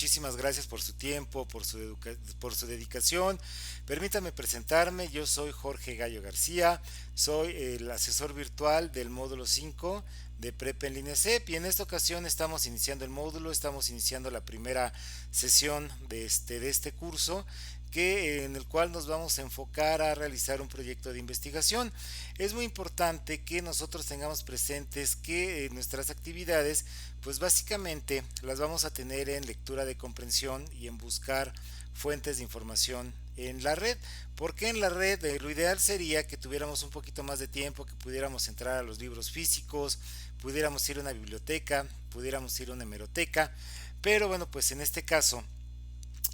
muchísimas gracias por su tiempo, por su dedicación. Permítame presentarme, yo soy Jorge Gallo García, soy el asesor virtual del módulo 5 de Prepa en línea CEP y en esta ocasión estamos iniciando el módulo, estamos iniciando la primera sesión de este curso en el cual nos vamos a enfocar a realizar un proyecto de investigación. Es muy importante que nosotros tengamos presentes que nuestras actividades pues básicamente las vamos a tener en lectura de comprensión y en buscar fuentes de información en la red, porque en la red lo ideal sería que tuviéramos un poquito más de tiempo, que pudiéramos entrar a los libros físicos, pudiéramos ir a una biblioteca, pudiéramos ir a una hemeroteca, pero bueno, pues en este caso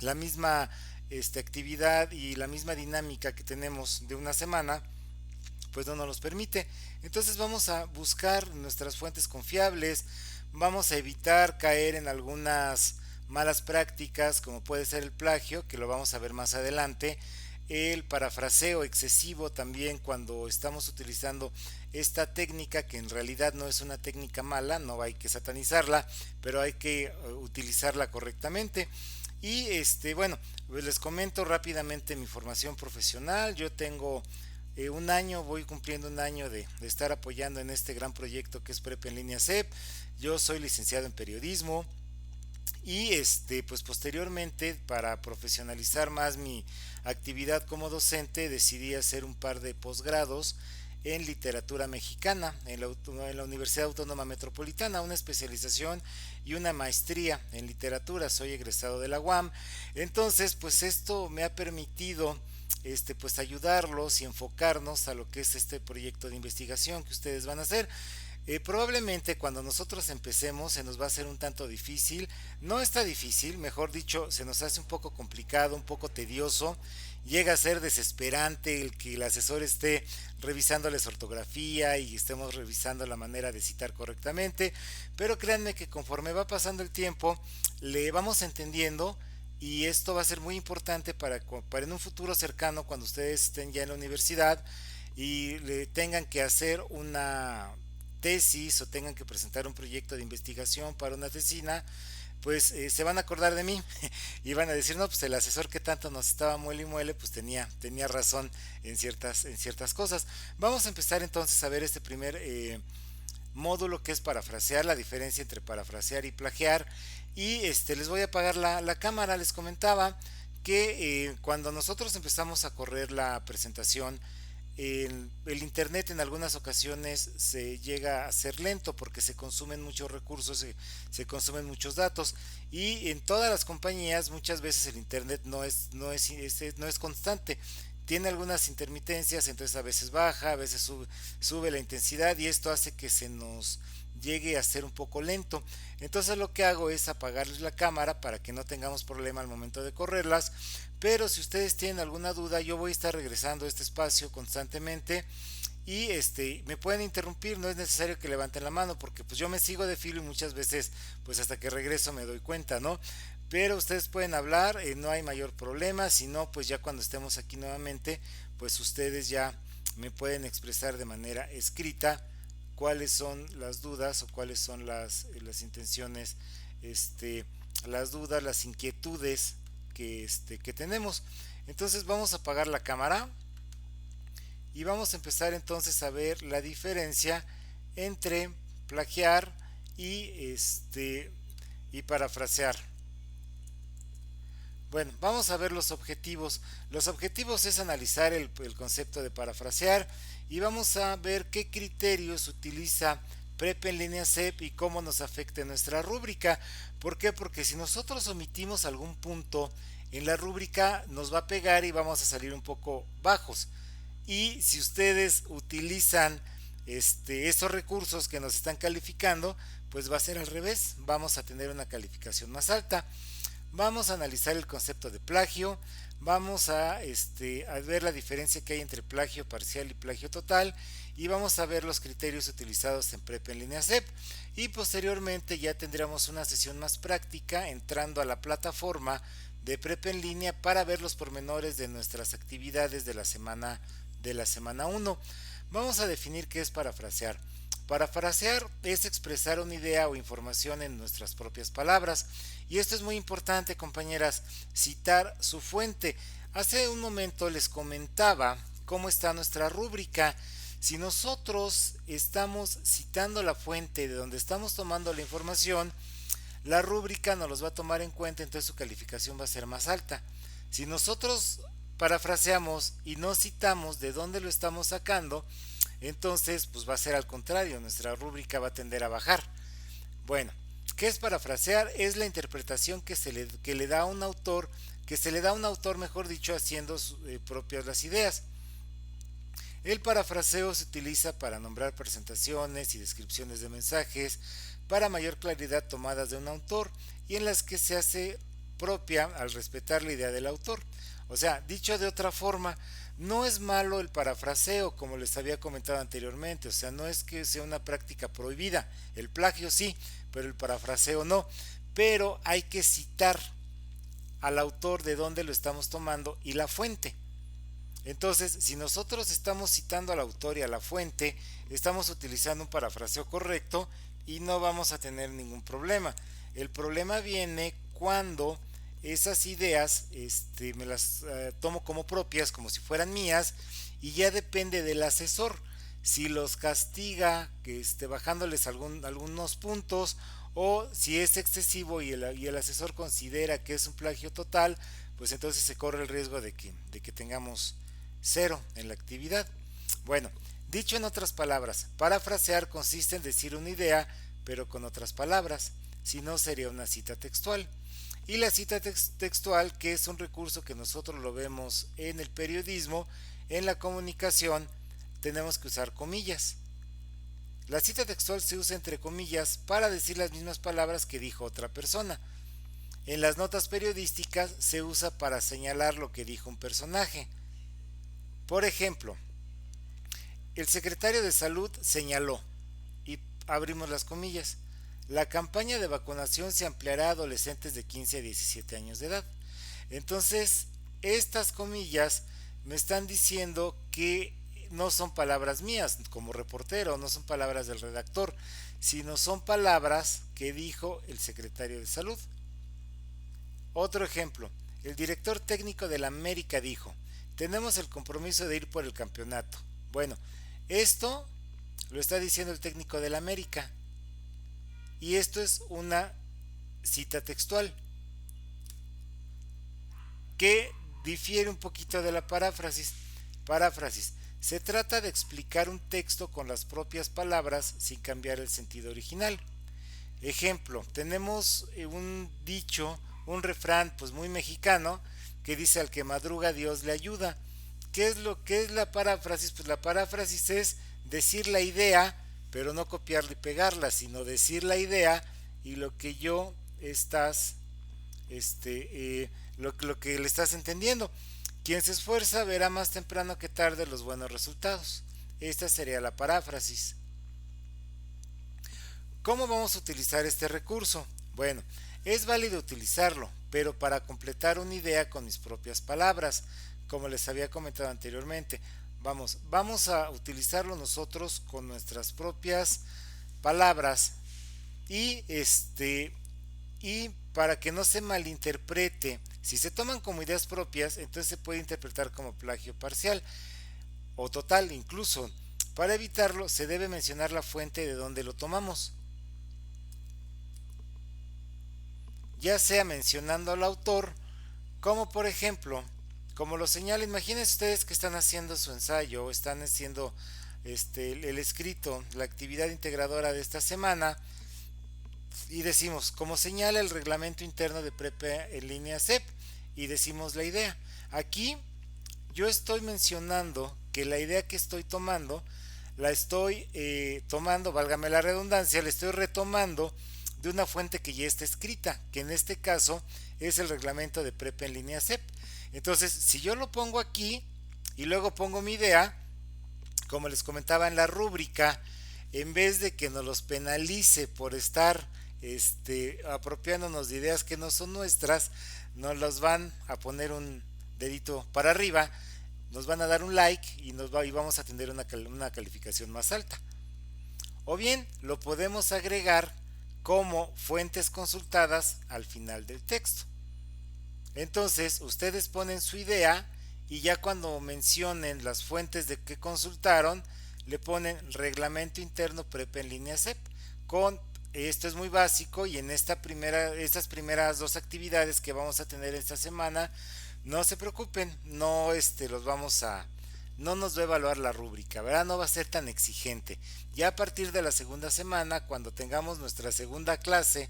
la misma actividad y la misma dinámica que tenemos de una semana pues no nos los permite. Entonces vamos a buscar nuestras fuentes confiables, vamos a evitar caer en algunas malas prácticas como puede ser el plagio, que lo vamos a ver más adelante, el parafraseo excesivo también cuando estamos utilizando esta técnica que en realidad no es una técnica mala, no hay que satanizarla, pero hay que utilizarla correctamente. Y bueno, pues les comento rápidamente mi formación profesional. Yo tengo un año, voy cumpliendo un año de estar apoyando en este gran proyecto que es Prepa en línea CEP. Yo soy licenciado en periodismo y pues posteriormente para profesionalizar más mi actividad como docente decidí hacer un par de posgrados en literatura mexicana en la Universidad Autónoma Metropolitana, una especialización y una maestría en literatura. Soy egresado de la UAM. Entonces pues esto me ha permitido pues ayudarlos y enfocarnos a lo que es este proyecto de investigación que ustedes van a hacer. Probablemente cuando nosotros empecemos se nos va a hacer un tanto difícil, no está difícil, mejor dicho, se nos hace un poco complicado, un poco tedioso, llega a ser desesperante el que el asesor esté revisándoles ortografía y estemos revisando la manera de citar correctamente, pero créanme que conforme va pasando el tiempo le vamos entendiendo y esto va a ser muy importante para en un futuro cercano cuando ustedes estén ya en la universidad y le tengan que hacer una tesis o tengan que presentar un proyecto de investigación para una tesina, pues se van a acordar de mí y van a decir, no, pues el asesor que tanto nos estaba muele y muele, pues tenía razón en ciertas cosas. Vamos a empezar entonces a ver este primer módulo que es parafrasear, la diferencia entre parafrasear y plagiar. Y les voy a apagar la cámara, les comentaba que cuando nosotros empezamos a correr la presentación, el internet en algunas ocasiones se llega a ser lento porque se consumen muchos recursos, se consumen muchos datos y en todas las compañías muchas veces el internet no es constante, tiene algunas intermitencias, entonces a veces baja, a veces sube la intensidad y esto hace que se nos llegue a ser un poco lento. Entonces lo que hago es apagarles la cámara para que no tengamos problema al momento de correrlas, pero si ustedes tienen alguna duda yo voy a estar regresando a este espacio constantemente y me pueden interrumpir, no es necesario que levanten la mano porque pues yo me sigo de filo y muchas veces pues hasta que regreso me doy cuenta, ¿no? Pero ustedes pueden hablar, no hay mayor problema, si no pues ya cuando estemos aquí nuevamente pues ustedes ya me pueden expresar de manera escrita cuáles son las dudas o cuáles son las intenciones, las dudas, las inquietudes que tenemos. Entonces vamos a apagar la cámara y vamos a empezar entonces a ver la diferencia entre plagiar y parafrasear. Bueno, vamos a ver los objetivos. Los objetivos es analizar el concepto de parafrasear y vamos a ver qué criterios utiliza Prepa en línea CEP y cómo nos afecta en nuestra rúbrica. ¿Por qué? Porque si nosotros omitimos algún punto en la rúbrica nos va a pegar y vamos a salir un poco bajos. Y si ustedes utilizan estos recursos que nos están calificando, pues va a ser al revés, vamos a tener una calificación más alta. Vamos a analizar el concepto de plagio, vamos a ver la diferencia que hay entre plagio parcial y plagio total y vamos a ver los criterios utilizados en Prepa en línea CEP y posteriormente ya tendremos una sesión más práctica entrando a la plataforma de Prepa en línea para ver los pormenores de nuestras actividades de la semana 1. Vamos a definir qué es parafrasear. parafrasear es expresar una idea o información en nuestras propias palabras. Y esto es muy importante, compañeras, citar su fuente. Hace un momento les comentaba cómo está nuestra rúbrica. Si nosotros estamos citando la fuente de donde estamos tomando la información, la rúbrica nos los va a tomar en cuenta, entonces su calificación va a ser más alta. Si nosotros parafraseamos y no citamos de dónde lo estamos sacando, entonces pues va a ser al contrario, nuestra rúbrica va a tender a bajar. Bueno, ¿qué es parafrasear? Es la interpretación que le da a un autor, que se le da a un autor, mejor dicho, haciendo propias las ideas. El parafraseo se utiliza para nombrar presentaciones y descripciones de mensajes para mayor claridad tomadas de un autor y en las que se hace propia al respetar la idea del autor. O sea, dicho de otra forma, no es malo el parafraseo, como les había comentado anteriormente. O sea, no es que sea una práctica prohibida. El plagio sí, pero el parafraseo no. Pero hay que citar al autor de dónde lo estamos tomando y la fuente. Entonces, si nosotros estamos citando al autor y a la fuente, estamos utilizando un parafraseo correcto y no vamos a tener ningún problema. El problema viene cuando esas ideas me las tomo como propias, como si fueran mías, y ya depende del asesor. Si los castiga, bajándoles algunos puntos, o si es excesivo y el asesor considera que es un plagio total, pues entonces se corre el riesgo de que tengamos 0 en la actividad. Bueno, dicho en otras palabras, parafrasear consiste en decir una idea, pero con otras palabras, si no sería una cita textual. Y la cita textual, que es un recurso que nosotros lo vemos en el periodismo, en la comunicación, tenemos que usar comillas. La cita textual se usa entre comillas para decir las mismas palabras que dijo otra persona. En las notas periodísticas se usa para señalar lo que dijo un personaje. Por ejemplo, el secretario de Salud señaló, y abrimos las comillas, la campaña de vacunación se ampliará a adolescentes de 15 a 17 años de edad. Entonces, estas comillas me están diciendo que no son palabras mías como reportero, no son palabras del redactor, sino son palabras que dijo el secretario de Salud. Otro ejemplo, el director técnico de la América dijo, tenemos el compromiso de ir por el campeonato. Bueno, esto lo está diciendo el técnico del América. Y esto es una cita textual que difiere un poquito de la paráfrasis. Paráfrasis. Se trata de explicar un texto con las propias palabras sin cambiar el sentido original. Ejemplo, tenemos un dicho, un refrán pues muy mexicano que dice al que madruga Dios le ayuda. ¿Qué es lo que es la paráfrasis? Pues la paráfrasis es decir la idea, pero no copiarla y pegarla, sino decir la idea y lo que yo estás, lo que le estás entendiendo. Quien se esfuerza verá más temprano que tarde los buenos resultados. Esta sería la paráfrasis. ¿Cómo vamos a utilizar este recurso? Bueno, es válido utilizarlo, pero para completar una idea con mis propias palabras, como les había comentado anteriormente. Vamos a utilizarlo nosotros con nuestras propias palabras y y para que no se malinterprete, si se toman como ideas propias, entonces se puede interpretar como plagio parcial o total incluso. Para evitarlo se debe mencionar la fuente de donde lo tomamos, ya sea mencionando al autor, como por ejemplo, como lo señala, imagínense ustedes que están haciendo su ensayo o están haciendo el escrito, la actividad integradora de esta semana, y decimos, como señala el reglamento interno de Prepa en línea CEP, y decimos la idea. Aquí yo estoy mencionando que la idea que estoy tomando, la estoy tomando, válgame la redundancia, la estoy retomando de una fuente que ya está escrita, que en este caso es el reglamento de Prepa en línea CEP. Entonces, si yo lo pongo aquí y luego pongo mi idea, como les comentaba en la rúbrica, en vez de que nos los penalice por estar apropiándonos de ideas que no son nuestras, nos los van a poner un dedito para arriba, nos van a dar un like y vamos a tener una calificación más alta. o bien lo podemos agregar como fuentes consultadas al final del texto. Entonces ustedes ponen su idea y ya cuando mencionen las fuentes de que consultaron, le ponen reglamento interno prepa en línea CEP. Con esto es muy básico y en estas primeras dos actividades que vamos a tener esta semana, no se preocupen, no los vamos a no nos va a evaluar la rúbrica, ¿verdad? No va a ser tan exigente. Ya a partir de la segunda semana, cuando tengamos nuestra segunda clase,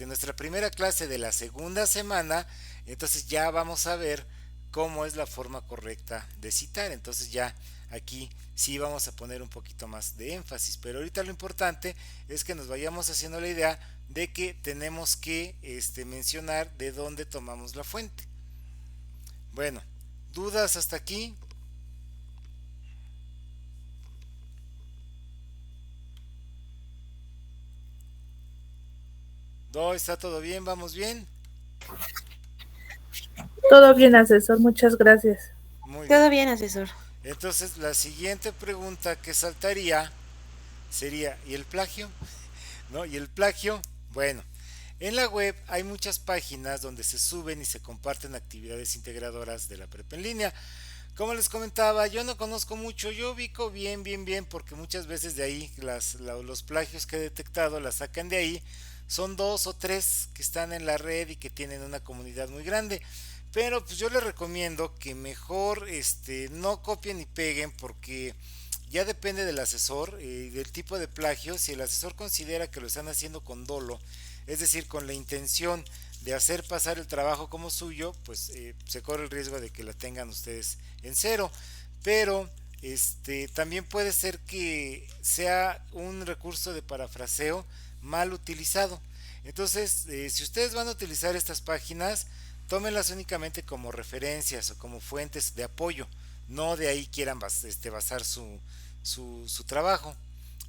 nuestra primera clase de la segunda semana, entonces ya vamos a ver cómo es la forma correcta de citar. Entonces ya aquí sí vamos a poner un poquito más de énfasis, pero ahorita lo importante es que nos vayamos haciendo la idea de que tenemos que mencionar de dónde tomamos la fuente. Bueno, ¿dudas hasta aquí? No, está todo bien, vamos bien. Todo bien, asesor, muchas gracias. Muy bien. Todo bien, asesor. Entonces la siguiente pregunta que saltaría sería, ¿y el plagio? ¿No? ¿Y el plagio? Bueno, en la web hay muchas páginas donde se suben y se comparten actividades integradoras de la prepa en línea. Como les comentaba, yo no conozco mucho, yo ubico bien, porque muchas veces de ahí los plagios que he detectado las sacan de ahí. Son dos o tres que están en la red y que tienen una comunidad muy grande. Pero pues yo les recomiendo que mejor no copien ni peguen porque ya depende del asesor y del tipo de plagio. Si el asesor considera que lo están haciendo con dolo, es decir, con la intención de hacer pasar el trabajo como suyo, pues se corre el riesgo de que la tengan ustedes en cero. Pero también puede ser que sea un recurso de parafraseo mal utilizado. Entonces, si ustedes van a utilizar estas páginas, tómenlas únicamente como referencias o como fuentes de apoyo, no de ahí quieran basar su trabajo.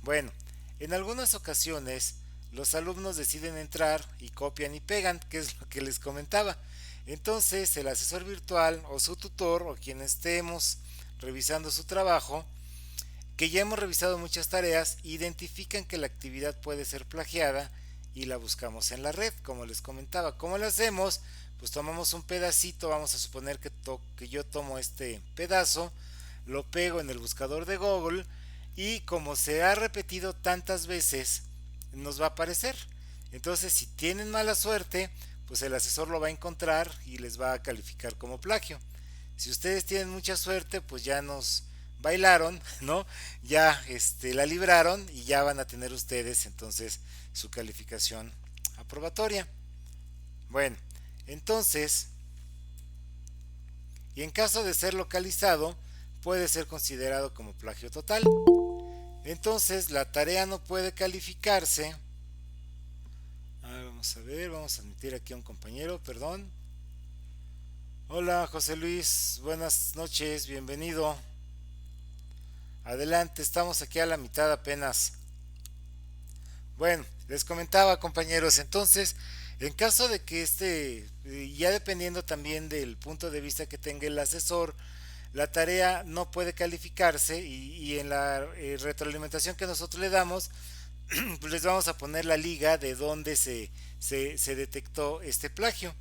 Bueno, en algunas ocasiones los alumnos deciden entrar y copian y pegan, que es lo que les comentaba. Entonces el asesor virtual o su tutor o quien estemos revisando su trabajo, que ya hemos revisado muchas tareas, identifican que la actividad puede ser plagiada y la buscamos en la red, como les comentaba. ¿Cómo lo hacemos? Pues tomamos un pedacito, vamos a suponer que yo tomo este pedazo, lo pego en el buscador de Google y como se ha repetido tantas veces, nos va a aparecer. Entonces, si tienen mala suerte, pues el asesor lo va a encontrar y les va a calificar como plagio. Si ustedes tienen mucha suerte, pues ya nos bailaron, ¿no? Ya la libraron y ya van a tener ustedes entonces su calificación aprobatoria. Bueno, entonces, y en caso de ser localizado, puede ser considerado como plagio total. Entonces, la tarea no puede calificarse. Vamos a ver, vamos a admitir aquí a un compañero, perdón. Hola, José Luis, buenas noches, bienvenido. Adelante, estamos aquí a la mitad apenas. Bueno, les comentaba, compañeros, entonces, en caso de que ya dependiendo también del punto de vista que tenga el asesor, la tarea no puede calificarse y en la retroalimentación que nosotros le damos, pues les vamos a poner la liga de donde se detectó este plagio.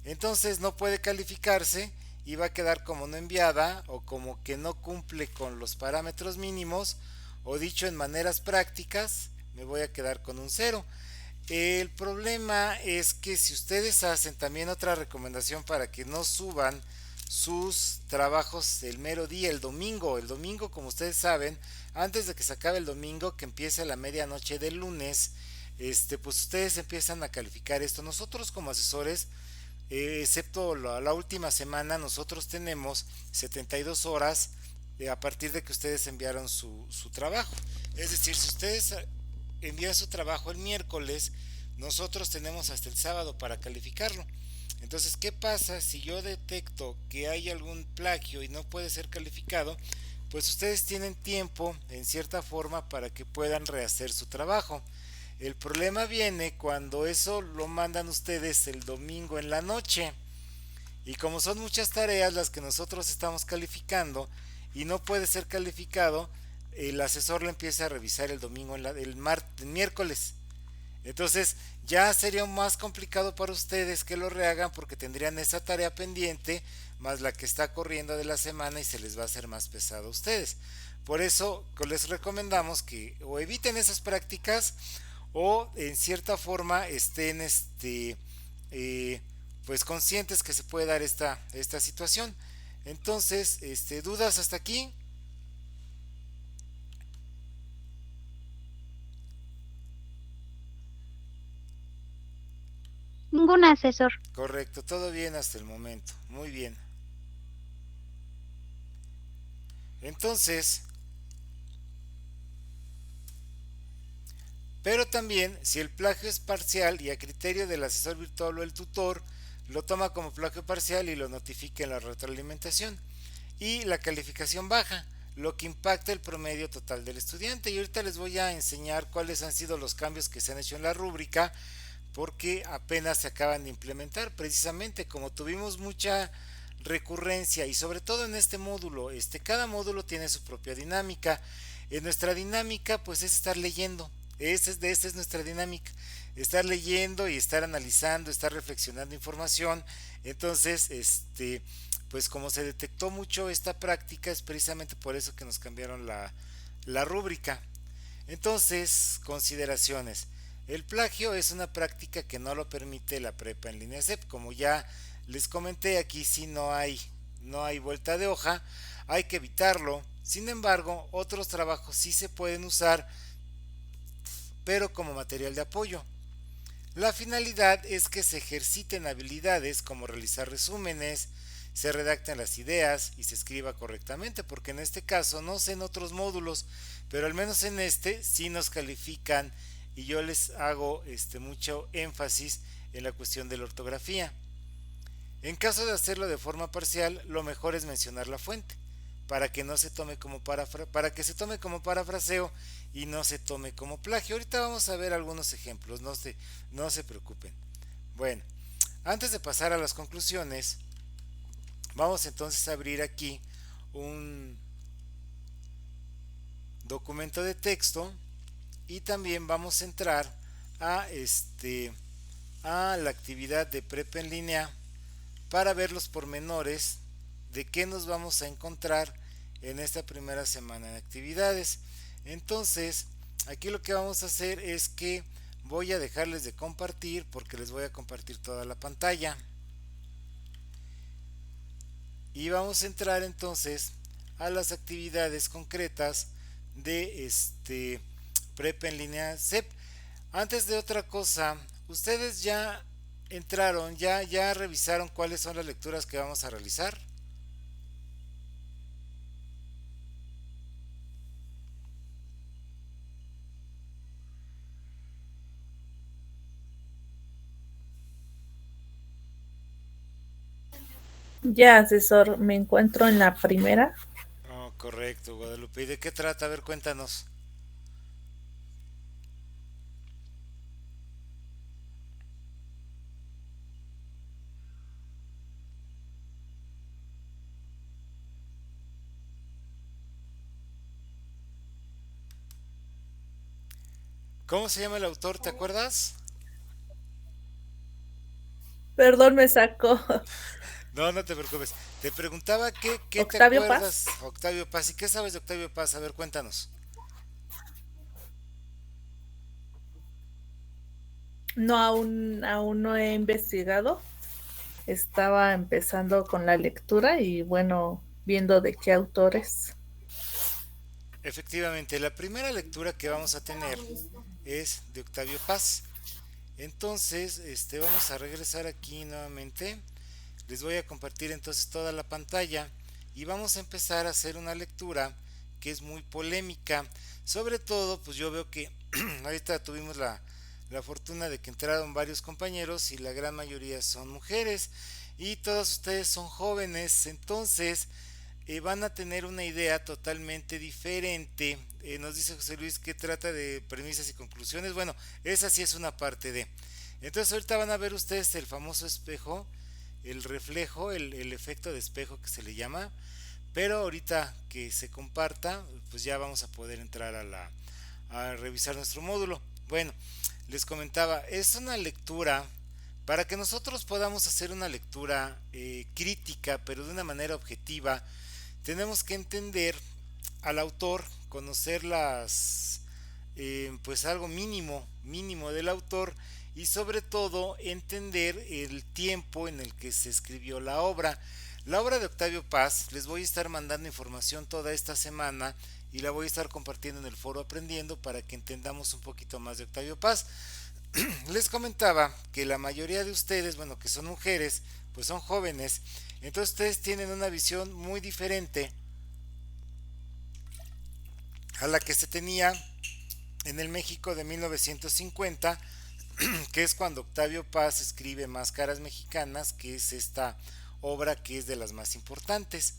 Entonces no puede calificarse y va a quedar como no enviada o como que no cumple con los parámetros mínimos, o dicho en maneras prácticas, me voy a quedar con un cero. El problema es que si ustedes hacen también otra recomendación para que no suban sus trabajos el mero día, el domingo como ustedes saben, antes de que se acabe el domingo, que empiece la medianoche del lunes, pues ustedes empiezan a calificar esto. Nosotros como asesores, excepto la última semana, nosotros tenemos 72 horas a partir de que ustedes enviaron su trabajo. Es decir, si ustedes envían su trabajo el miércoles, nosotros tenemos hasta el sábado para calificarlo. Entonces, ¿qué pasa si yo detecto que hay algún plagio y no puede ser calificado? Pues ustedes tienen tiempo, en cierta forma, para que puedan rehacer su trabajo. El problema viene cuando eso lo mandan ustedes el domingo en la noche. Y como son muchas tareas las que nosotros estamos calificando y no puede ser calificado, el asesor la empieza a revisar el domingo, el miércoles. Entonces ya sería más complicado para ustedes que lo rehagan porque tendrían esa tarea pendiente más la que está corriendo de la semana y se les va a hacer más pesado a ustedes. Por eso les recomendamos que o eviten esas prácticas o en cierta forma estén eh, pues conscientes que se puede dar esta situación. Entonces, ¿dudas hasta aquí? Ningún asesor. Correcto, todo bien hasta el momento. Muy bien. Entonces, pero también, si el plagio es parcial y a criterio del asesor virtual o el tutor, lo toma como plagio parcial y lo notifica en la retroalimentación. Y la calificación baja, lo que impacta el promedio total del estudiante. Y ahorita les voy a enseñar cuáles han sido los cambios que se han hecho en la rúbrica, porque apenas se acaban de implementar. Precisamente como tuvimos mucha recurrencia y sobre todo en este módulo, cada módulo tiene su propia dinámica. En nuestra dinámica pues es estar leyendo. Esta es nuestra dinámica, estar leyendo y estar analizando, estar reflexionando información. Entonces, pues como se detectó mucho esta práctica, es precisamente por eso que nos cambiaron la rúbrica. Entonces, consideraciones. El plagio es una práctica que no lo permite la prepa en línea CEP. Como ya les comenté, aquí sí no hay vuelta de hoja, hay que evitarlo. Sin embargo, otros trabajos sí se pueden usar, pero como material de apoyo. La finalidad es que se ejerciten habilidades como realizar resúmenes, se redacten las ideas y se escriba correctamente, porque en este caso, no sé en otros módulos, pero al menos en este sí nos califican y yo les hago mucho énfasis en la cuestión de la ortografía. En caso de hacerlo de forma parcial, lo mejor es mencionar la fuente, para que no se tome como para que se tome como parafraseo y no se tome como plagio. Ahorita vamos a ver algunos ejemplos, no se preocupen. Bueno, antes de pasar a las conclusiones, vamos entonces a abrir aquí un documento de texto y también vamos a entrar a a la actividad de prepa en línea para ver los pormenores de qué nos vamos a encontrar en esta primera semana de actividades. Entonces, aquí lo que vamos a hacer es que voy a dejarles de compartir porque les voy a compartir toda la pantalla. Y vamos a entrar entonces a las actividades concretas de prepa en línea CEP. Antes de otra cosa, ustedes ya entraron, ya revisaron cuáles son las lecturas que vamos a realizar. Ya, asesor, me encuentro en la primera. Oh, correcto, Guadalupe. ¿Y de qué trata? A ver, cuéntanos. ¿Cómo se llama el autor? ¿Te acuerdas? Perdón, me sacó. No, no te preocupes. Te preguntaba qué te Octavio acuerdas, Paz. Octavio Paz. ¿Y qué sabes de Octavio Paz? A ver, cuéntanos. No, aún no he investigado. Estaba empezando con la lectura y bueno, viendo de qué autores. Efectivamente, la primera lectura que vamos a tener es de Octavio Paz. Entonces, vamos a regresar aquí nuevamente. Les voy a compartir entonces toda la pantalla y vamos a empezar a hacer una lectura que es muy polémica. Sobre todo, pues yo veo que ahorita tuvimos la fortuna de que entraron varios compañeros y la gran mayoría son mujeres y todos ustedes son jóvenes, entonces van a tener una idea totalmente diferente. Nos dice José Luis que trata de premisas y conclusiones. Bueno, esa sí es una parte de. Entonces ahorita van a ver ustedes el famoso espejo, el reflejo, el efecto de espejo que se le llama, pero ahorita que se comparta, pues ya vamos a poder entrar a revisar nuestro módulo. Bueno, les comentaba, es una lectura para que nosotros podamos hacer una lectura crítica, pero de una manera objetiva. Tenemos que entender al autor, conocer pues algo mínimo del autor, y sobre todo entender el tiempo en el que se escribió la obra. La obra de Octavio Paz, les voy a estar mandando información toda esta semana y la voy a estar compartiendo en el foro Aprendiendo para que entendamos un poquito más de Octavio Paz. Les comentaba que la mayoría de ustedes, bueno, que son mujeres, pues son jóvenes, entonces ustedes tienen una visión muy diferente a la que se tenía en el México de 1950, que es cuando Octavio Paz escribe Máscaras Mexicanas, que es esta obra que es de las más importantes.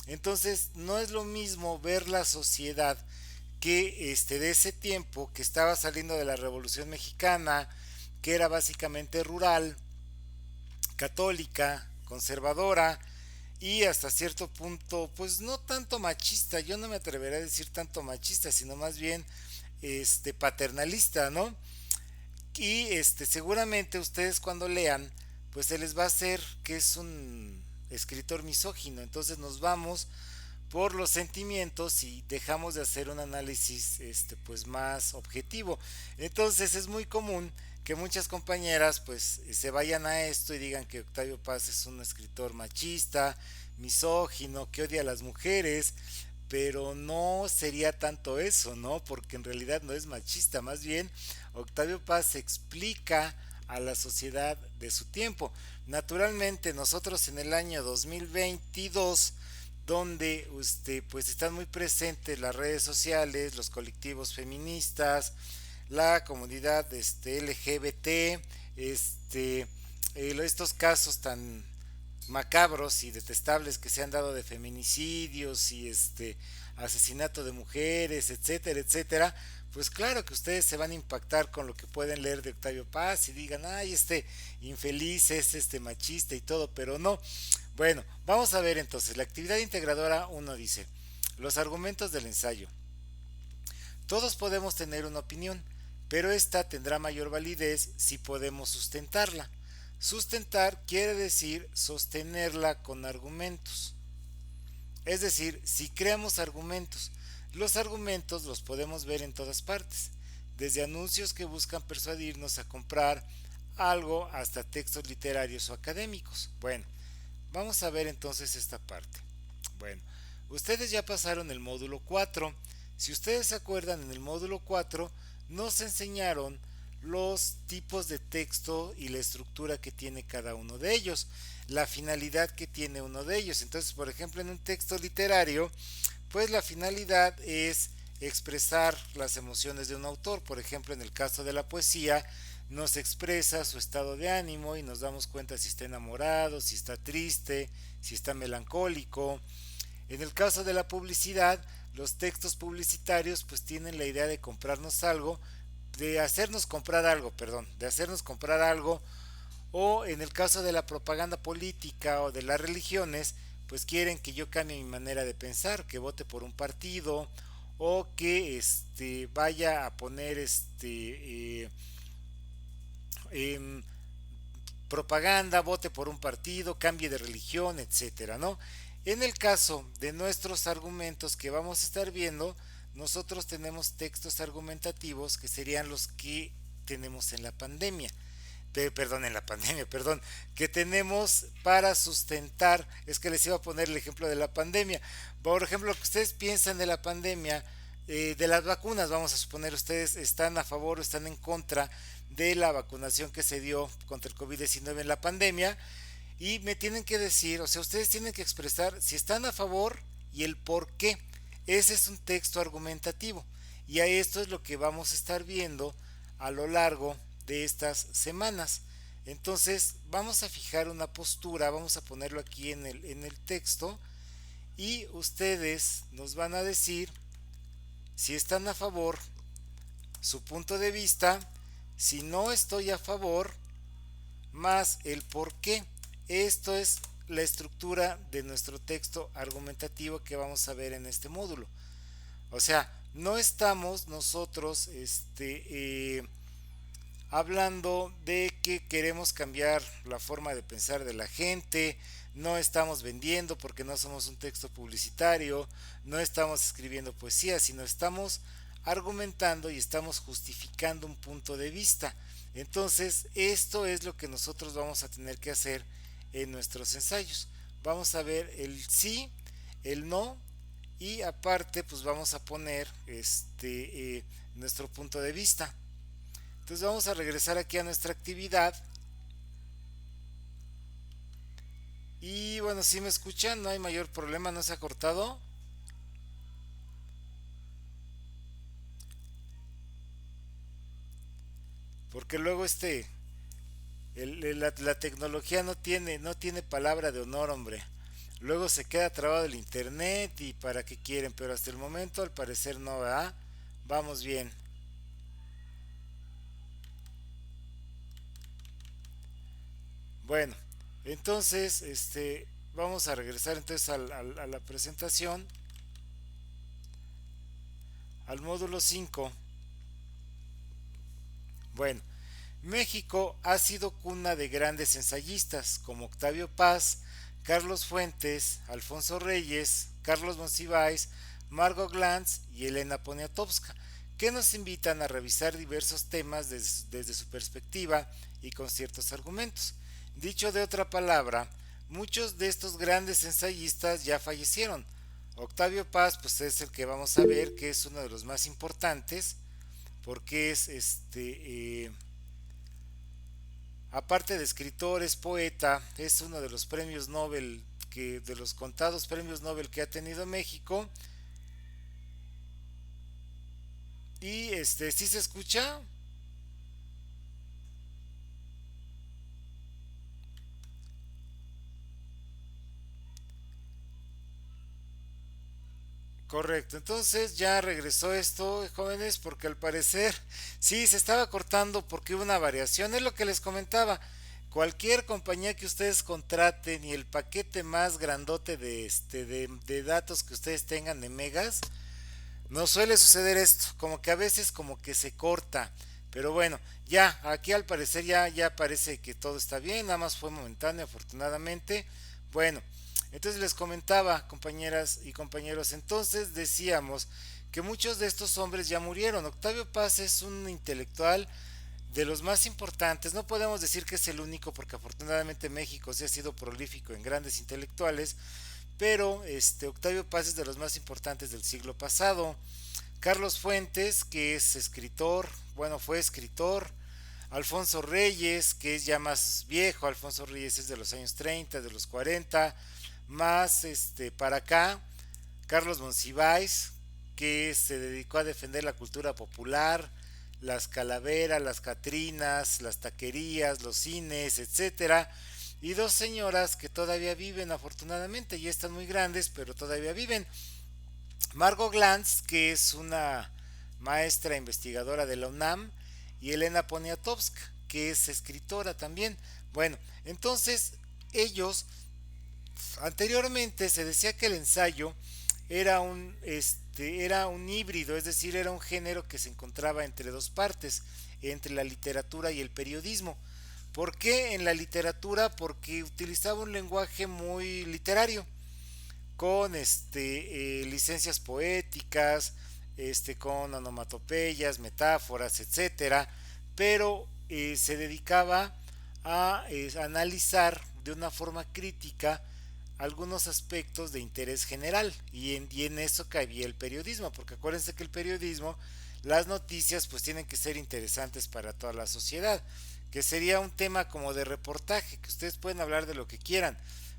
Entonces no es lo mismo ver la sociedad que de ese tiempo, que estaba saliendo de la Revolución Mexicana, que era básicamente rural, católica, conservadora y hasta cierto punto, pues no tanto machista. Yo no me atrevería a decir tanto machista, sino más bien paternalista, ¿no? Y seguramente ustedes cuando lean, pues se les va a hacer que es un escritor misógino. Entonces nos vamos por los sentimientos y dejamos de hacer un análisis pues más objetivo. Entonces es muy común que muchas compañeras pues se vayan a esto y digan que Octavio Paz es un escritor machista, misógino, que odia a las mujeres, pero no sería tanto eso, ¿no? Porque en realidad no es machista, más bien Octavio Paz explica a la sociedad de su tiempo. Naturalmente nosotros en el año 2022, donde pues están muy presentes las redes sociales, los colectivos feministas, la comunidad LGBT, estos casos tan macabros y detestables que se han dado de feminicidios y asesinato de mujeres, etcétera, etcétera, pues claro que ustedes se van a impactar con lo que pueden leer de Octavio Paz y digan, ay, este infeliz es machista y todo, pero no. Bueno, vamos a ver entonces, la actividad integradora 1 dice, los argumentos del ensayo. Todos podemos tener una opinión, pero esta tendrá mayor validez si podemos sustentarla. Sustentar quiere decir sostenerla con argumentos. Es decir, si creamos argumentos, los argumentos los podemos ver en todas partes, desde anuncios que buscan persuadirnos a comprar algo hasta textos literarios o académicos. Bueno, vamos a ver entonces esta parte. Bueno, ustedes ya pasaron el módulo 4. Si ustedes se acuerdan, en el módulo 4 nos enseñaron los tipos de texto y la estructura que tiene cada uno de ellos, la finalidad que tiene uno de ellos. Entonces, por ejemplo, en un texto literario, pues la finalidad es expresar las emociones de un autor. Por ejemplo, en el caso de la poesía, nos expresa su estado de ánimo y nos damos cuenta si está enamorado, si está triste, si está melancólico. En el caso de la publicidad, los textos publicitarios pues tienen la idea de comprarnos algo, de hacernos comprar algo, o en el caso de la propaganda política o de las religiones, pues quieren que yo cambie mi manera de pensar, que vote por un partido o que vaya a poner propaganda, vote por un partido, cambie de religión, etcétera, ¿no? En el caso de nuestros argumentos que vamos a estar viendo, nosotros tenemos textos argumentativos que serían los que tenemos en la pandemia. Perdón, que tenemos para sustentar, es que les iba a poner el ejemplo de la pandemia. Por ejemplo, lo que ustedes piensan de la pandemia, de las vacunas, vamos a suponer, ustedes están a favor o están en contra de la vacunación que se dio contra el COVID-19 en la pandemia, y me tienen que decir, o sea, ustedes tienen que expresar si están a favor y el por qué. Ese es un texto argumentativo, y a esto es lo que vamos a estar viendo a lo largo de estas semanas. Entonces vamos a fijar una postura, vamos a ponerlo aquí en el texto, y ustedes nos van a decir si están a favor, su punto de vista, si no estoy a favor, más el por qué. Esto es la estructura de nuestro texto argumentativo que vamos a ver en este módulo. O sea, no estamos nosotros hablando de que queremos cambiar la forma de pensar de la gente, no estamos vendiendo porque no somos un texto publicitario, no estamos escribiendo poesía, sino estamos argumentando y estamos justificando un punto de vista. Entonces, esto es lo que nosotros vamos a tener que hacer en nuestros ensayos. Vamos a ver el sí, el no y aparte pues vamos a poner nuestro punto de vista. Entonces vamos a regresar aquí a nuestra actividad. Y bueno, si me escuchan, no hay mayor problema, no se ha cortado. Porque luego la tecnología no tiene palabra de honor, hombre. Luego se queda trabado el internet y para qué quieren, pero hasta el momento al parecer no, ¿verdad? Vamos bien. Bueno, entonces, vamos a regresar entonces a la presentación, al módulo 5. Bueno, México ha sido cuna de grandes ensayistas como Octavio Paz, Carlos Fuentes, Alfonso Reyes, Carlos Monsiváis, Margot Glantz y Elena Poniatowska, que nos invitan a revisar diversos temas desde su perspectiva y con ciertos argumentos. Dicho de otra palabra, muchos de estos grandes ensayistas ya fallecieron. Octavio Paz, pues es el que vamos a ver, que es uno de los más importantes, porque es aparte de escritor, es poeta, es uno de los premios Nobel, de los contados premios Nobel que ha tenido México. Y ¿sí se escucha? Correcto, entonces ya regresó esto, jóvenes, porque al parecer sí se estaba cortando porque hubo una variación, es lo que les comentaba. Cualquier compañía que ustedes contraten y el paquete más grandote de datos que ustedes tengan de megas, no suele suceder esto, como que a veces como que se corta. Pero bueno, ya, aquí al parecer ya parece que todo está bien, nada más fue momentáneo afortunadamente. Bueno, entonces les comentaba, compañeras y compañeros, entonces decíamos que muchos de estos hombres ya murieron. Octavio Paz es un intelectual de los más importantes, no podemos decir que es el único porque afortunadamente México sí ha sido prolífico en grandes intelectuales, pero Octavio Paz es de los más importantes del siglo pasado. Carlos Fuentes, que es escritor, bueno, fue escritor. Alfonso Reyes, que es ya más viejo, Alfonso Reyes es de los años 30, de los 40, más para acá, Carlos Monsiváis, que se dedicó a defender la cultura popular, las calaveras, las catrinas, las taquerías, los cines, etcétera. Y dos señoras que todavía viven, afortunadamente, ya están muy grandes, pero todavía viven. Margot Glantz, que es una maestra investigadora de la UNAM, y Elena Poniatowska, que es escritora también. Bueno, entonces ellos, anteriormente se decía que el ensayo era un híbrido, es decir, era un género que se encontraba entre dos partes, entre la literatura y el periodismo. ¿Por qué en la literatura? Porque utilizaba un lenguaje muy literario, con licencias poéticas, con onomatopeyas, metáforas, etcétera, pero se dedicaba a analizar de una forma crítica algunos aspectos de interés general y en eso cabía el periodismo, porque acuérdense que el periodismo, las noticias pues tienen que ser interesantes para toda la sociedad, que sería un tema como de reportaje, que ustedes pueden hablar de lo que quieran,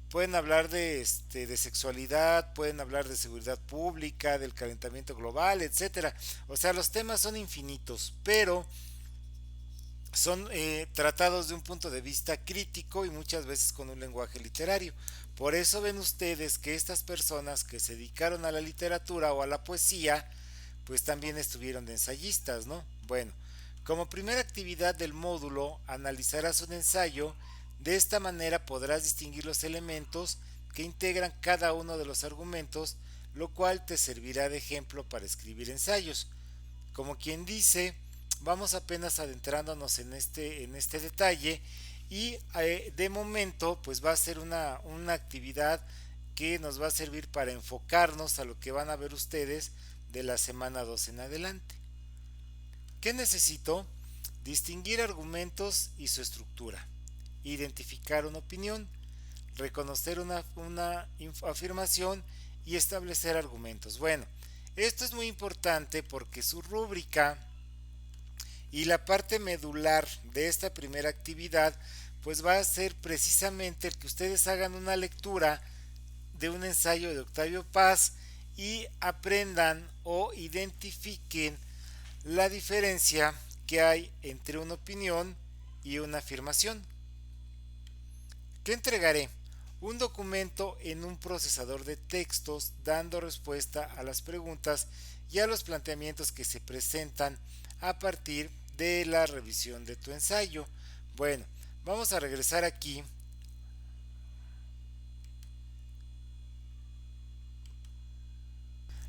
pueden hablar de sexualidad, pueden hablar de seguridad pública, del calentamiento global, etcétera. O sea, los temas son infinitos, pero son tratados de un punto de vista crítico y muchas veces con un lenguaje literario. Por eso ven ustedes que estas personas que se dedicaron a la literatura o a la poesía, pues también estuvieron de ensayistas, ¿no? Bueno, como primera actividad del módulo analizarás un ensayo De esta manera podrás distinguir los elementos que integran cada uno de los argumentos, lo cual te servirá de ejemplo para escribir ensayos. Como quien dice, vamos apenas adentrándonos en este detalle y de momento pues va a ser una actividad que nos va a servir para enfocarnos a lo que van a ver ustedes de la semana 2 en adelante. ¿Qué necesito? Distinguir argumentos y su estructura, identificar una opinión, reconocer una afirmación y establecer argumentos. Bueno, esto es muy importante porque su rúbrica y la parte medular de esta primera actividad pues va a ser precisamente el que ustedes hagan una lectura de un ensayo de Octavio Paz y aprendan o identifiquen la diferencia que hay entre una opinión y una afirmación. ¿Qué entregaré? Un documento en un procesador de textos dando respuesta a las preguntas y a los planteamientos que se presentan a partir de la revisión de tu ensayo. Bueno, vamos a regresar aquí.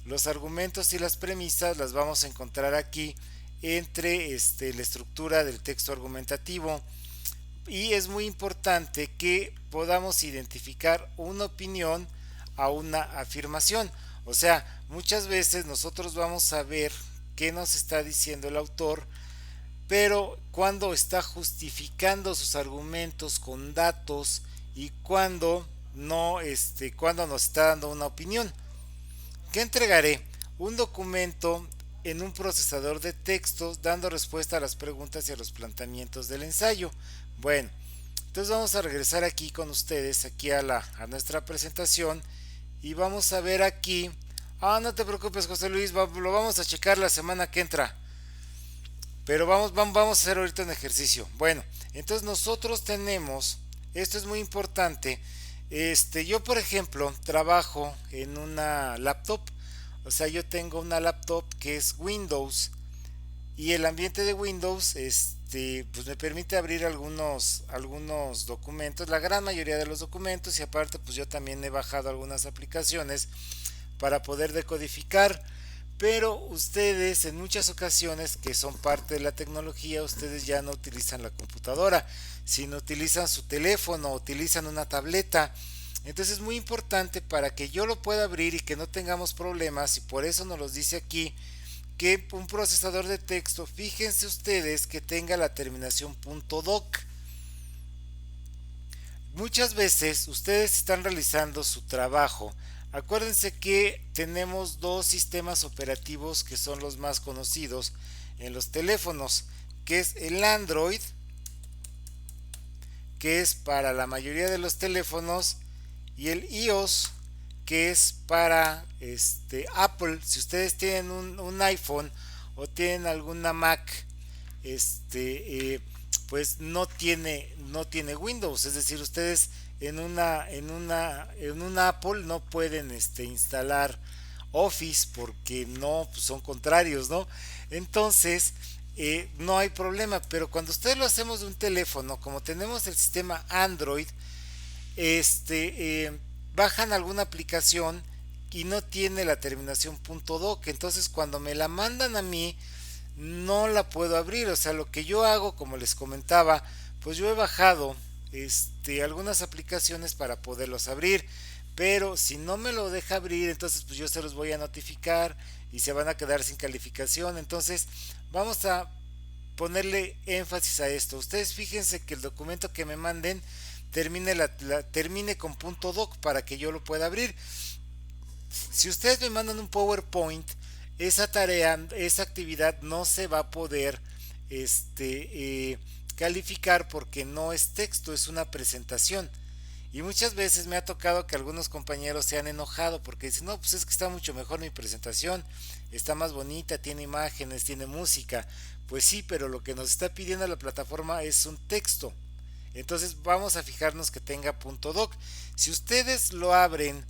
Los argumentos y las premisas las vamos a encontrar aquí entre la estructura del texto argumentativo. Y es muy importante que podamos identificar una opinión a una afirmación. O sea, muchas veces nosotros vamos a ver qué nos está diciendo el autor, pero cuando está justificando sus argumentos con datos y cuando no, cuando nos está dando una opinión. ¿Qué entregaré? Un documento en un procesador de textos dando respuesta a las preguntas y a los planteamientos del ensayo. Bueno, entonces vamos a regresar aquí con ustedes, aquí a nuestra presentación y vamos a ver aquí. No te preocupes, José Luis, lo vamos a checar la semana que entra. Pero vamos a hacer ahorita un ejercicio. Bueno, entonces nosotros tenemos, esto es muy importante. Yo por ejemplo trabajo en una laptop, o sea, yo tengo una laptop que es Windows y el ambiente de Windows pues me permite abrir algunos documentos, la gran mayoría de los documentos, y aparte pues yo también he bajado algunas aplicaciones para poder decodificar. Pero ustedes en muchas ocasiones que son parte de la tecnología, ustedes ya no utilizan la computadora, sino utilizan su teléfono, utilizan una tableta. Entonces es muy importante para que yo lo pueda abrir y que no tengamos problemas, y por eso nos los dice aquí que un procesador de texto, fíjense ustedes que tenga la terminación .doc. Muchas veces ustedes están realizando su trabajo. Acuérdense que tenemos dos sistemas operativos que son los más conocidos en los teléfonos, que es el Android, que es para la mayoría de los teléfonos, y el iOS, que es para Apple. Si ustedes tienen un iPhone o tienen alguna Mac, pues no tiene Windows, es decir, ustedes en un Apple no pueden instalar Office porque no, pues son contrarios, ¿no? Entonces no hay problema. Pero cuando ustedes lo hacemos de un teléfono, como tenemos el sistema Android, bajan alguna aplicación y no tiene la terminación .doc, entonces cuando me la mandan a mí no la puedo abrir. O sea, lo que yo hago, como les comentaba, pues yo he bajado algunas aplicaciones para poderlos abrir, pero si no me lo deja abrir, entonces pues yo se los voy a notificar y se van a quedar sin calificación. Entonces vamos a ponerle énfasis a esto. Ustedes fíjense que el documento que me manden termine con .doc para que yo lo pueda abrir. Si ustedes me mandan un PowerPoint, esa tarea, esa actividad no se va a poder calificar porque no es texto, es una presentación. Y muchas veces me ha tocado que algunos compañeros se han enojado porque dicen, no, pues es que está mucho mejor mi presentación, está más bonita, tiene imágenes, tiene música. Pues sí, pero lo que nos está pidiendo la plataforma es un texto. Entonces vamos a fijarnos que tenga .doc. Si ustedes lo abren,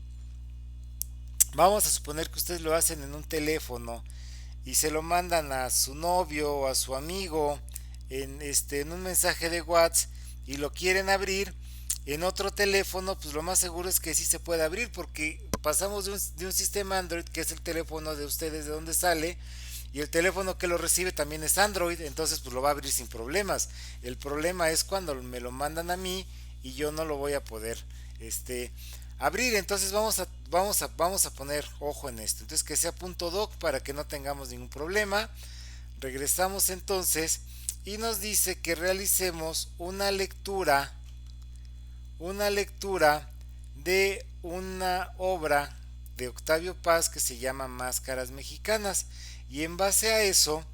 vamos a suponer que ustedes lo hacen en un teléfono y se lo mandan a su novio o a su amigo en un mensaje de WhatsApp, y lo quieren abrir en otro teléfono, pues lo más seguro es que sí se puede abrir, porque pasamos de un sistema Android, que es el teléfono de ustedes de donde sale, y el teléfono que lo recibe también es Android, entonces pues lo va a abrir sin problemas. El problema es cuando me lo mandan a mí y yo no lo voy a poder abrir. Entonces vamos a poner ojo en esto. Entonces que sea .doc para que no tengamos ningún problema. Regresamos entonces y nos dice que realicemos una lectura de una obra de Octavio Paz que se llama Máscaras Mexicanas, y en base a eso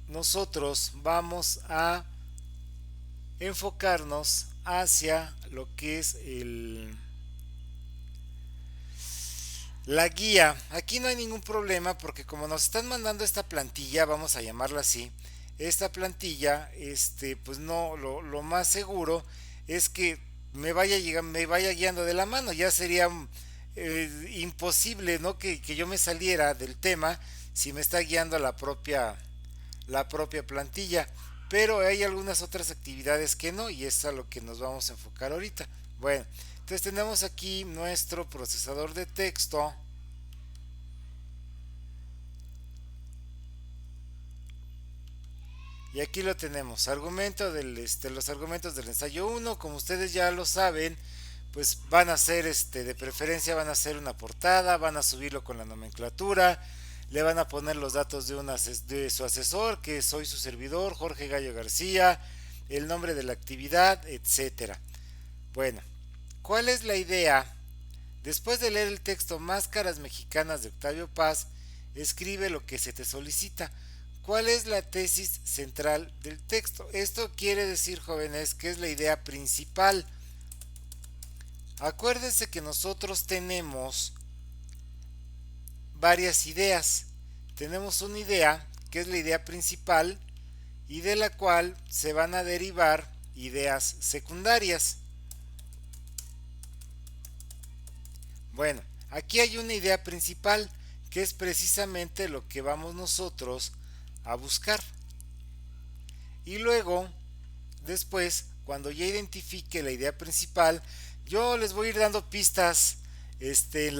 nosotros vamos a enfocarnos hacia lo que es la guía. Aquí no hay ningún problema porque como nos están mandando esta plantilla, vamos a llamarla así, esta plantilla, pues no, lo más seguro es que me vaya guiando de la mano. Ya sería imposible, ¿no? Que yo me saliera del tema si me está guiando la propia plantilla. Pero hay algunas otras actividades que no, y es a lo que nos vamos a enfocar ahorita. Bueno, entonces tenemos aquí nuestro procesador de texto. Y aquí lo tenemos, los argumentos del ensayo 1, como ustedes ya lo saben, pues van a ser, de preferencia van a ser una portada, van a subirlo con la nomenclatura, le van a poner los datos de su asesor, que soy su servidor, Jorge Gallo García, el nombre de la actividad, etcétera. Bueno, ¿cuál es la idea? Después de leer el texto Máscaras Mexicanas de Octavio Paz, escribe lo que se te solicita. ¿Cuál es la tesis central del texto? Esto quiere decir, jóvenes, que es la idea principal. Acuérdense que nosotros tenemos varias ideas. Tenemos una idea, que es la idea principal, y de la cual se van a derivar ideas secundarias. Bueno, aquí hay una idea principal, que es precisamente lo que vamos nosotros a buscar. Y luego, después, cuando ya identifique la idea principal, yo les voy a ir dando pistas en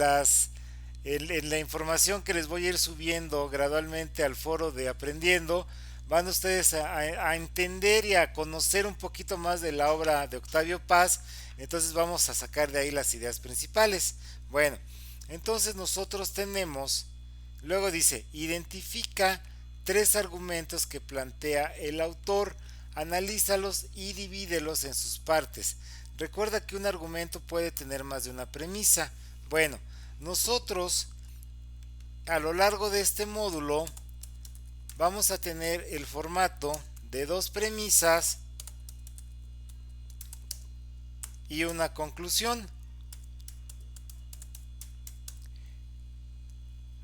la información que les voy a ir subiendo gradualmente al foro de Aprendiendo. Van ustedes a entender y a conocer un poquito más de la obra de Octavio Paz. Entonces vamos a sacar de ahí las ideas principales. Bueno, entonces nosotros tenemos, luego dice, identifica 3 argumentos que plantea el autor, analízalos y divídelos en sus partes. Recuerda que un argumento puede tener más de una premisa. Bueno, nosotros a lo largo de este módulo vamos a tener el formato de 2 premisas y una conclusión.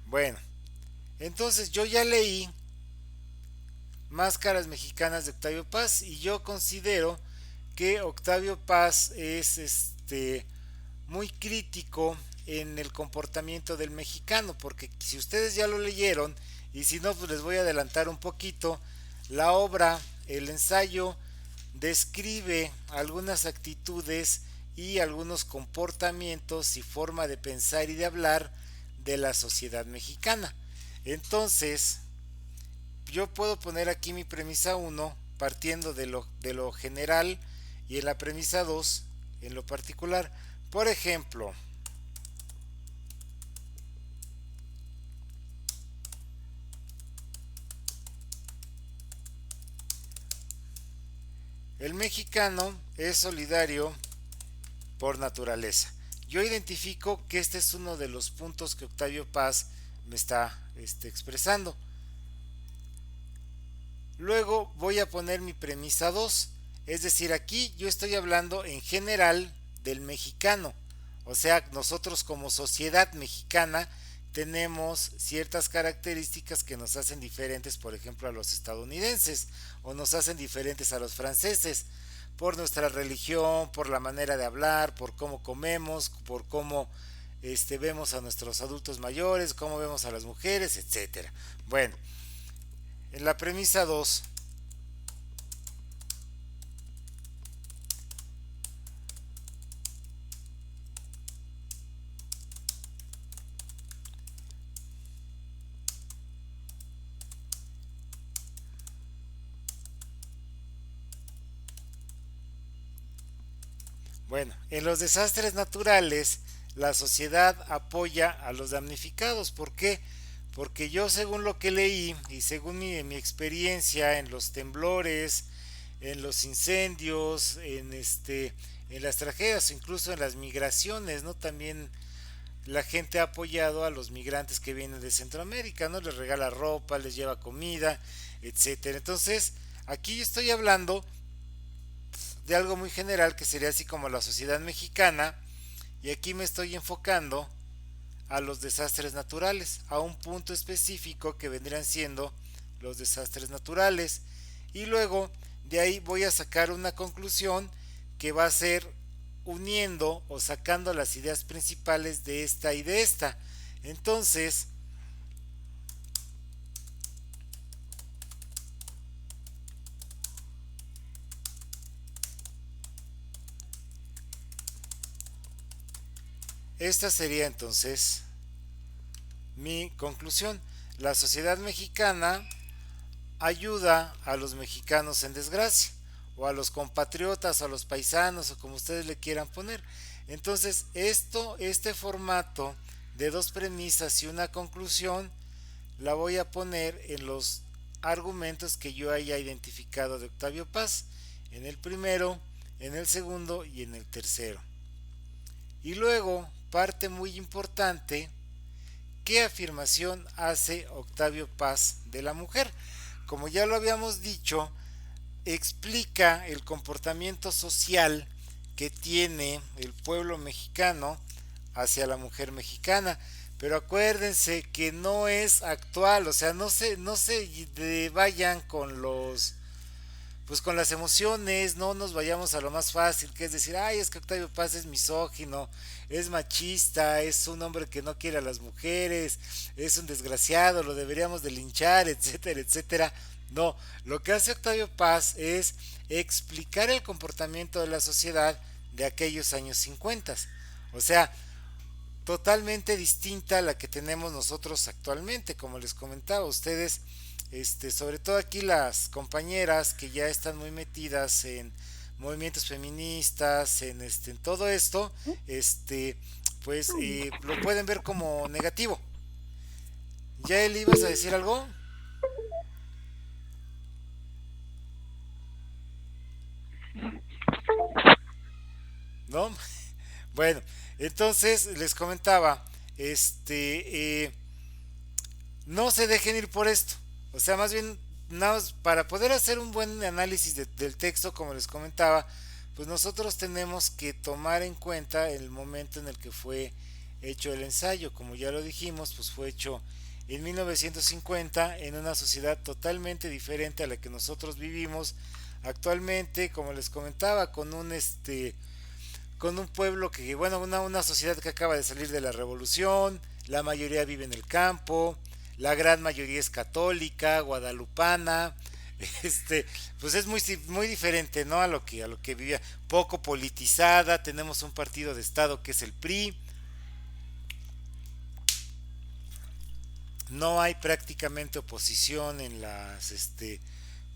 Bueno, entonces yo ya leí Máscaras Mexicanas de Octavio Paz y yo considero que Octavio Paz es muy crítico en el comportamiento del mexicano, porque si ustedes ya lo leyeron, y si no, pues les voy a adelantar un poquito, la obra, el ensayo, describe algunas actitudes y algunos comportamientos y forma de pensar y de hablar de la sociedad mexicana. Entonces, yo puedo poner aquí mi premisa 1 partiendo de lo general y en la premisa 2 en lo particular. Por ejemplo, el mexicano es solidario por naturaleza. Yo identifico que este es uno de los puntos que Octavio Paz me está expresando. Luego voy a poner mi premisa 2. Es decir, aquí yo estoy hablando en general del mexicano. O sea, nosotros como sociedad mexicana tenemos ciertas características que nos hacen diferentes, por ejemplo, a los estadounidenses, o nos hacen diferentes a los franceses, por nuestra religión, por la manera de hablar, por cómo comemos, por cómo vemos a nuestros adultos mayores, cómo vemos a las mujeres, etcétera. Bueno, en la premisa 2, Bueno, en los desastres naturales, la sociedad apoya a los damnificados. ¿Por qué? Porque yo, según lo que leí y según mi experiencia en los temblores, en los incendios, en las tragedias, incluso en las migraciones, ¿no? También la gente ha apoyado a los migrantes que vienen de Centroamérica, ¿no? Les regala ropa, les lleva comida, etcétera. Entonces, aquí estoy hablando de algo muy general que sería así como la sociedad mexicana, y aquí me estoy enfocando a los desastres naturales, a un punto específico que vendrían siendo los desastres naturales, y luego de ahí voy a sacar una conclusión que va a ser uniendo o sacando las ideas principales de esta y de esta. Entonces, esta sería entonces mi conclusión. La sociedad mexicana ayuda a los mexicanos en desgracia, o a los compatriotas, o a los paisanos, o como ustedes le quieran poner. Entonces, este formato de dos premisas y una conclusión, la voy a poner en los argumentos que yo haya identificado de Octavio Paz, en el primero, en el segundo y en el tercero. Y luego, parte muy importante, ¿qué afirmación hace Octavio Paz de la mujer? Como ya lo habíamos dicho, explica el comportamiento social que tiene el pueblo mexicano hacia la mujer mexicana. Pero acuérdense que no es actual, o sea, no se vayan con pues con las emociones, no nos vayamos a lo más fácil, que es decir, ay, es que Octavio Paz es misógino, es machista, es un hombre que no quiere a las mujeres, es un desgraciado, lo deberíamos de linchar, etcétera, etcétera. No, lo que hace Octavio Paz es explicar el comportamiento de la sociedad de aquellos años 50. O sea, totalmente distinta a la que tenemos nosotros actualmente, como les comentaba, ustedes, sobre todo aquí las compañeras que ya están muy metidas en movimientos feministas, en todo esto, pues lo pueden ver como negativo. ¿Ya él ibas a decir algo? ¿No? Bueno, entonces les comentaba, no se dejen ir por esto. O sea, más bien, nada más para poder hacer un buen análisis del texto, como les comentaba, pues nosotros tenemos que tomar en cuenta el momento en el que fue hecho el ensayo. Como ya lo dijimos, pues fue hecho en 1950 en una sociedad totalmente diferente a la que nosotros vivimos actualmente, como les comentaba, con un pueblo que, bueno, una sociedad que acaba de salir de la revolución, la mayoría vive en el campo, la gran mayoría es católica, guadalupana, pues es muy diferente, ¿no? A lo que vivía, poco politizada, tenemos un partido de estado que es el PRI, no hay prácticamente oposición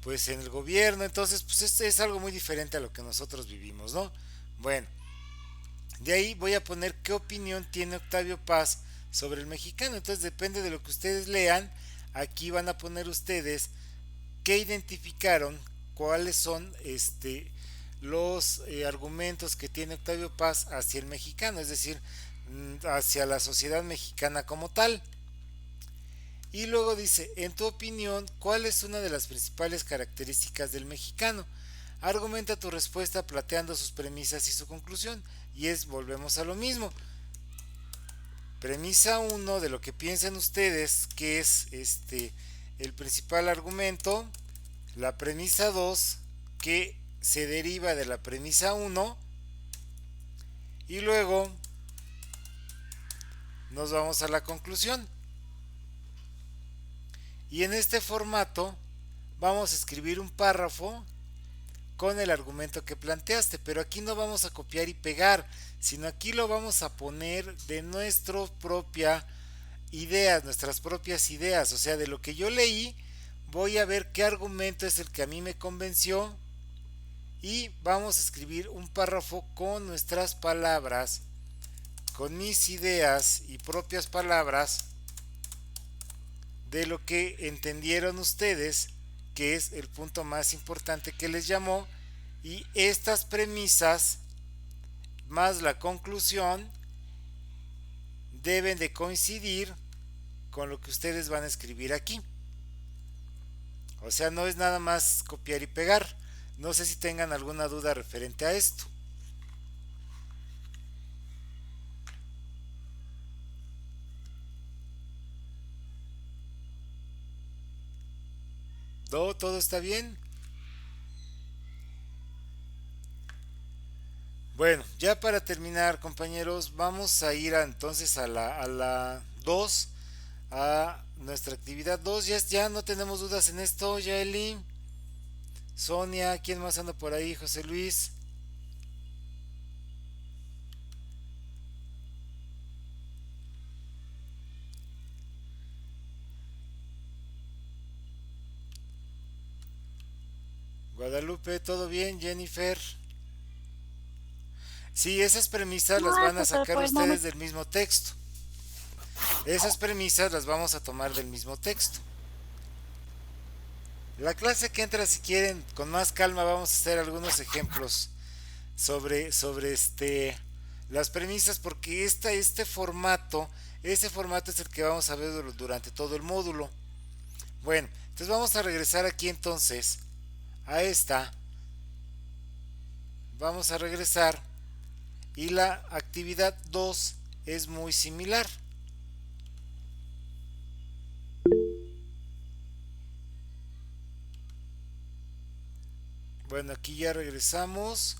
pues en el gobierno, entonces pues es algo muy diferente a lo que nosotros vivimos, ¿no? Bueno, de ahí voy a poner qué opinión tiene Octavio Paz sobre el mexicano. Entonces depende de lo que ustedes lean. Aquí van a poner ustedes qué identificaron, cuáles son los argumentos que tiene Octavio Paz hacia el mexicano, es decir, hacia la sociedad mexicana como tal. Y luego dice, en tu opinión, ¿cuál es una de las principales características del mexicano? Argumenta tu respuesta planteando sus premisas y su conclusión. Y volvemos a lo mismo. Premisa uno de lo que piensan ustedes, que es el principal argumento. La premisa 2 que se deriva de la premisa uno. Y luego nos vamos a la conclusión. Y en este formato vamos a escribir un párrafo con el argumento que planteaste, pero aquí no vamos a copiar y pegar, sino aquí lo vamos a poner de nuestra propia ideas, nuestras propias ideas, o sea, de lo que yo leí, voy a ver qué argumento es el que a mí me convenció y vamos a escribir un párrafo con nuestras palabras, con mis ideas y propias palabras de lo que entendieron ustedes que es el punto más importante que les llamó, y estas premisas más la conclusión deben de coincidir con lo que ustedes van a escribir aquí. O sea, no es nada más copiar y pegar. No sé si tengan alguna duda referente a esto. ¿No? ¿Todo está bien? Bueno, ya para terminar, compañeros, vamos a ir entonces a la 2, a nuestra actividad 2. Ya no tenemos dudas en esto, Yaeli, Sonia, ¿quién más anda por ahí? José Luis. Guadalupe, ¿todo bien? Jennifer. Sí, esas premisas las van a sacar ustedes del mismo texto. Esas premisas las vamos a tomar del mismo texto. La clase que entra, si quieren, con más calma vamos a hacer algunos ejemplos sobre las premisas, porque este formato es el que vamos a ver durante todo el módulo. Bueno, entonces vamos a regresar aquí entonces a esta. Vamos a regresar y la actividad 2 es muy similar. Bueno, aquí ya regresamos.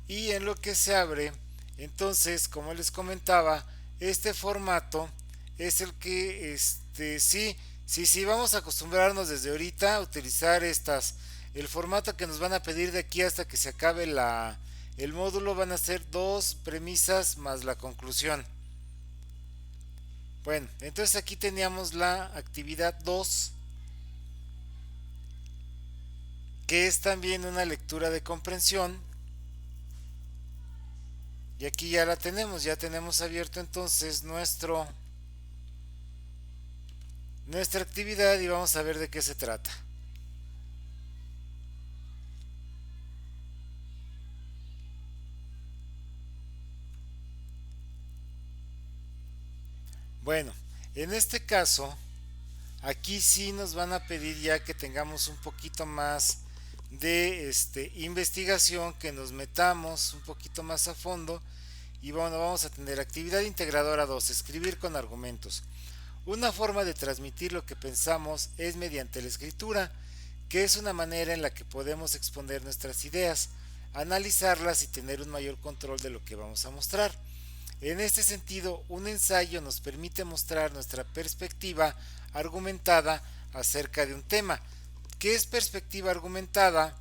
Y en lo que se abre, entonces, como les comentaba, este formato es el que, sí, vamos a acostumbrarnos desde ahorita a utilizar el formato que nos van a pedir de aquí hasta que se acabe el módulo. Van a ser 2 premisas más la conclusión. Bueno, entonces aquí teníamos la actividad 2, que es también una lectura de comprensión. Y aquí ya la tenemos, ya tenemos abierto entonces nuestra actividad y vamos a ver de qué se trata. Bueno, en este caso, aquí sí nos van a pedir ya que tengamos un poquito más de investigación, que nos metamos un poquito más a fondo. Y bueno, vamos a tener actividad integradora 2, escribir con argumentos. Una forma de transmitir lo que pensamos es mediante la escritura, que es una manera en la que podemos exponer nuestras ideas, analizarlas y tener un mayor control de lo que vamos a mostrar. En este sentido, un ensayo nos permite mostrar nuestra perspectiva argumentada acerca de un tema. ¿Qué es perspectiva argumentada?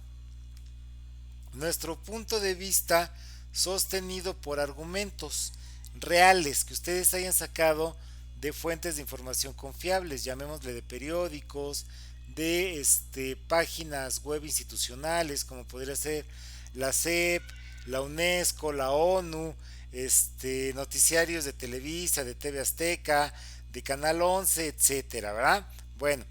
Nuestro punto de vista sostenido por argumentos reales que ustedes hayan sacado de fuentes de información confiables, llamémosle de periódicos, de páginas web institucionales como podría ser la SEP, la UNESCO, la ONU, noticiarios de Televisa, de TV Azteca, de Canal 11, etcétera, ¿verdad? Bueno,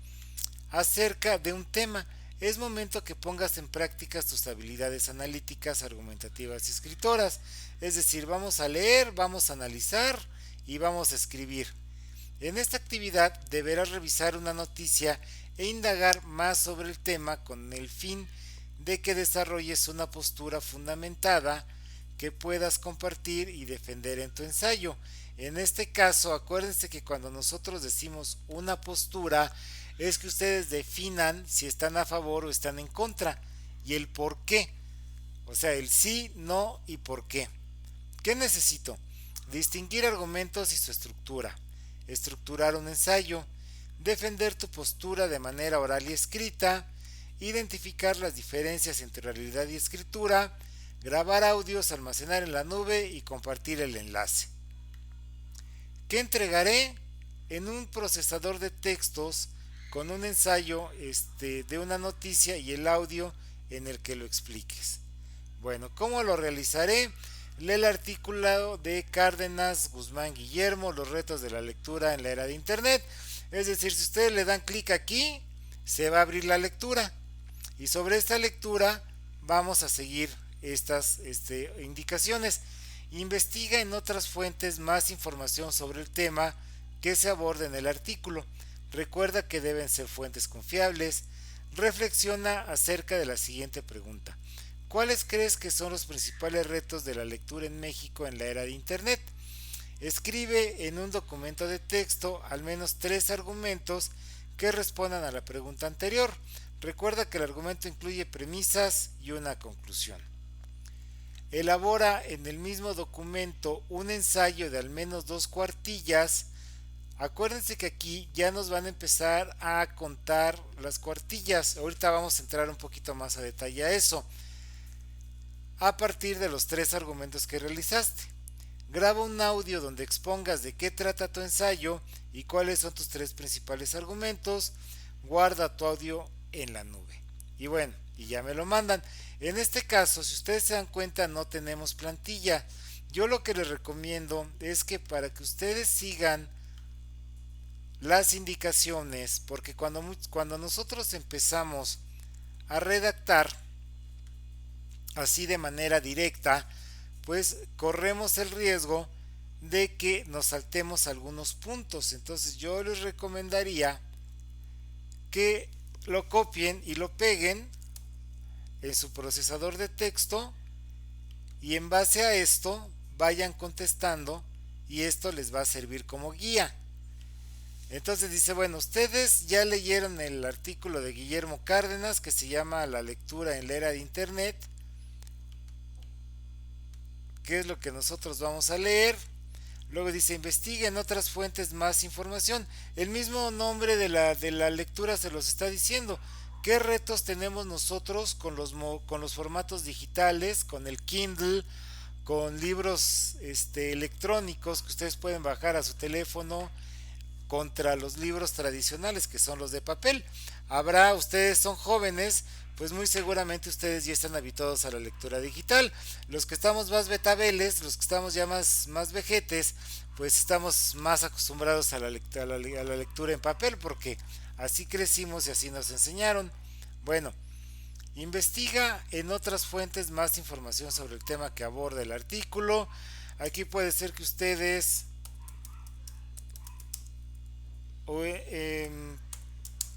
acerca de un tema, es momento que pongas en práctica tus habilidades analíticas, argumentativas y escritoras. Es decir, vamos a leer, vamos a analizar y vamos a escribir. En esta actividad deberás revisar una noticia e indagar más sobre el tema con el fin de que desarrolles una postura fundamentada que puedas compartir y defender en tu ensayo. En este caso, acuérdense que cuando nosotros decimos una postura, es que ustedes definan si están a favor o están en contra y el por qué. O sea, el sí, no y por qué. ¿Qué necesito? Distinguir argumentos y su estructura. Estructurar un ensayo. Defender tu postura de manera oral y escrita. identificar las diferencias entre realidad y escritura, grabar audios, almacenar en la nube y compartir el enlace. ¿Qué entregaré? En un procesador de textos con un ensayo de una noticia y el audio en el que lo expliques. Bueno, ¿cómo lo realizaré? Lee el artículo de Cárdenas Guzmán Guillermo, Los retos de la lectura en la era de Internet. Es decir, si ustedes le dan clic aquí, se va a abrir la lectura. Y sobre esta lectura vamos a seguir estas indicaciones. Investiga en otras fuentes más información sobre el tema que se aborda en el artículo. Recuerda que deben ser fuentes confiables. Reflexiona acerca de la siguiente pregunta. ¿Cuáles crees que son los principales retos de la lectura en México en la era de Internet? Escribe en un documento de texto al menos 3 argumentos que respondan a la pregunta anterior. Recuerda que el argumento incluye premisas y una conclusión. Elabora en el mismo documento un ensayo de al menos 2 cuartillas. Acuérdense que aquí ya nos van a empezar a contar las cuartillas. Ahorita vamos a entrar un poquito más a detalle a eso. A partir de los 3 argumentos que realizaste. Graba un audio donde expongas de qué trata tu ensayo y cuáles son tus 3 principales argumentos. Guarda tu audio en la nube. Y bueno, y ya me lo mandan. En este caso, si ustedes se dan cuenta, no tenemos plantilla. Yo lo que les recomiendo es que para que ustedes sigan las indicaciones, porque cuando nosotros empezamos a redactar así de manera directa, pues corremos el riesgo de que nos saltemos algunos puntos. Entonces yo les recomendaría que lo copien y lo peguen en su procesador de texto y en base a esto vayan contestando y esto les va a servir como guía. Entonces dice, bueno, ustedes ya leyeron el artículo de Guillermo Cárdenas que se llama La lectura en la era de Internet. ¿Qué es lo que nosotros vamos a leer? Luego dice, investiga en otras fuentes más información. El mismo nombre de la lectura se los está diciendo. ¿Qué retos tenemos nosotros con los formatos digitales, con el Kindle, con libros electrónicos que ustedes pueden bajar a su teléfono contra los libros tradicionales que son los de papel? Ustedes son jóvenes, pues muy seguramente ustedes ya están habituados a la lectura digital. Los que estamos más betabeles, los que estamos ya más vejetes, pues estamos más acostumbrados a la lectura en papel, porque así crecimos y así nos enseñaron. Bueno, investiga en otras fuentes más información sobre el tema que aborda el artículo. Aquí puede ser que ustedes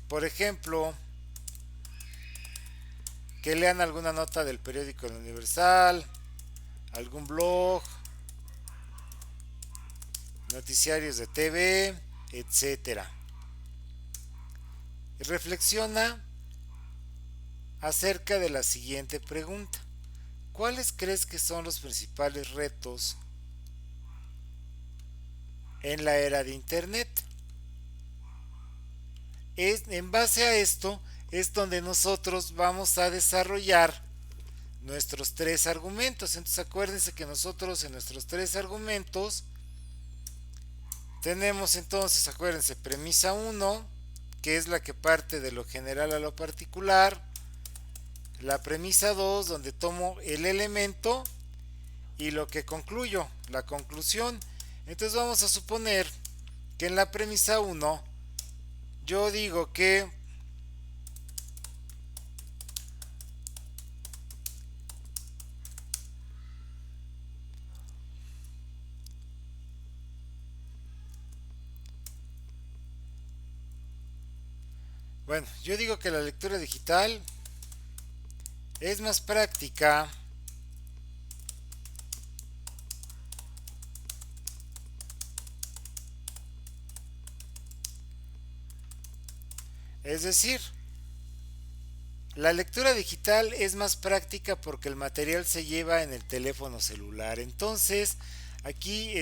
por ejemplo, que lean alguna nota del periódico El Universal, algún blog, noticiarios de TV, etcétera. Reflexiona acerca de la siguiente pregunta. ¿Cuáles crees que son los principales retos en la era de Internet? En base a esto es donde nosotros vamos a desarrollar nuestros 3 argumentos. Entonces acuérdense que nosotros en nuestros 3 argumentos tenemos entonces, acuérdense, premisa 1, que es la que parte de lo general a lo particular. La premisa 2, donde tomo el elemento y lo que concluyo, la conclusión. Entonces vamos a suponer que en la premisa 1 yo digo que la lectura digital es más práctica es decir, la lectura digital es más práctica porque el material se lleva en el teléfono celular. Entonces, aquí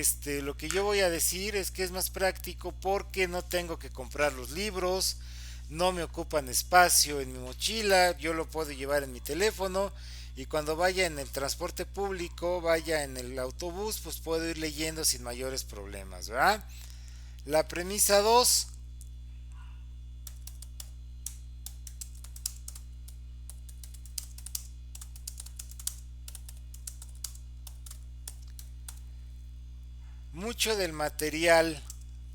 lo que yo voy a decir es que es más práctico porque no tengo que comprar los libros, no me ocupan espacio en mi mochila, yo lo puedo llevar en mi teléfono y cuando vaya en el transporte público, vaya en el autobús, pues puedo ir leyendo sin mayores problemas, ¿verdad? La premisa 2: mucho del material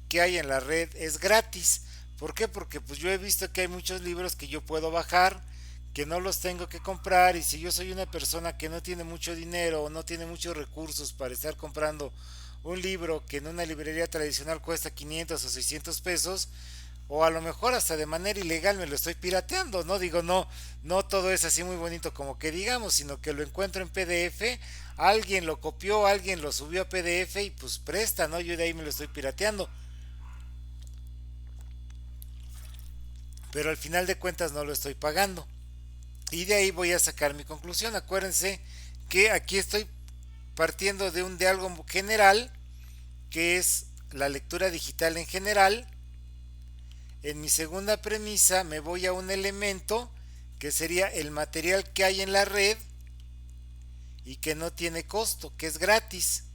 que hay en la red es gratis. ¿Por qué? Porque pues yo he visto que hay muchos libros que yo puedo bajar, que no los tengo que comprar, y si yo soy una persona que no tiene mucho dinero o no tiene muchos recursos para estar comprando un libro que en una librería tradicional cuesta 500 o 600 pesos, o a lo mejor hasta de manera ilegal me lo estoy pirateando, no digo, no, no todo es así muy bonito como que digamos, sino que lo encuentro en PDF, alguien lo copió, alguien lo subió a PDF y pues presta, ¿no? Yo de ahí me lo estoy pirateando, pero al final de cuentas no lo estoy pagando. Y de ahí voy a sacar mi conclusión. Acuérdense que aquí estoy partiendo de algo general, que es la lectura digital en general. En mi segunda premisa me voy a un elemento que sería el material que hay en la red y que no tiene costo, que es gratis.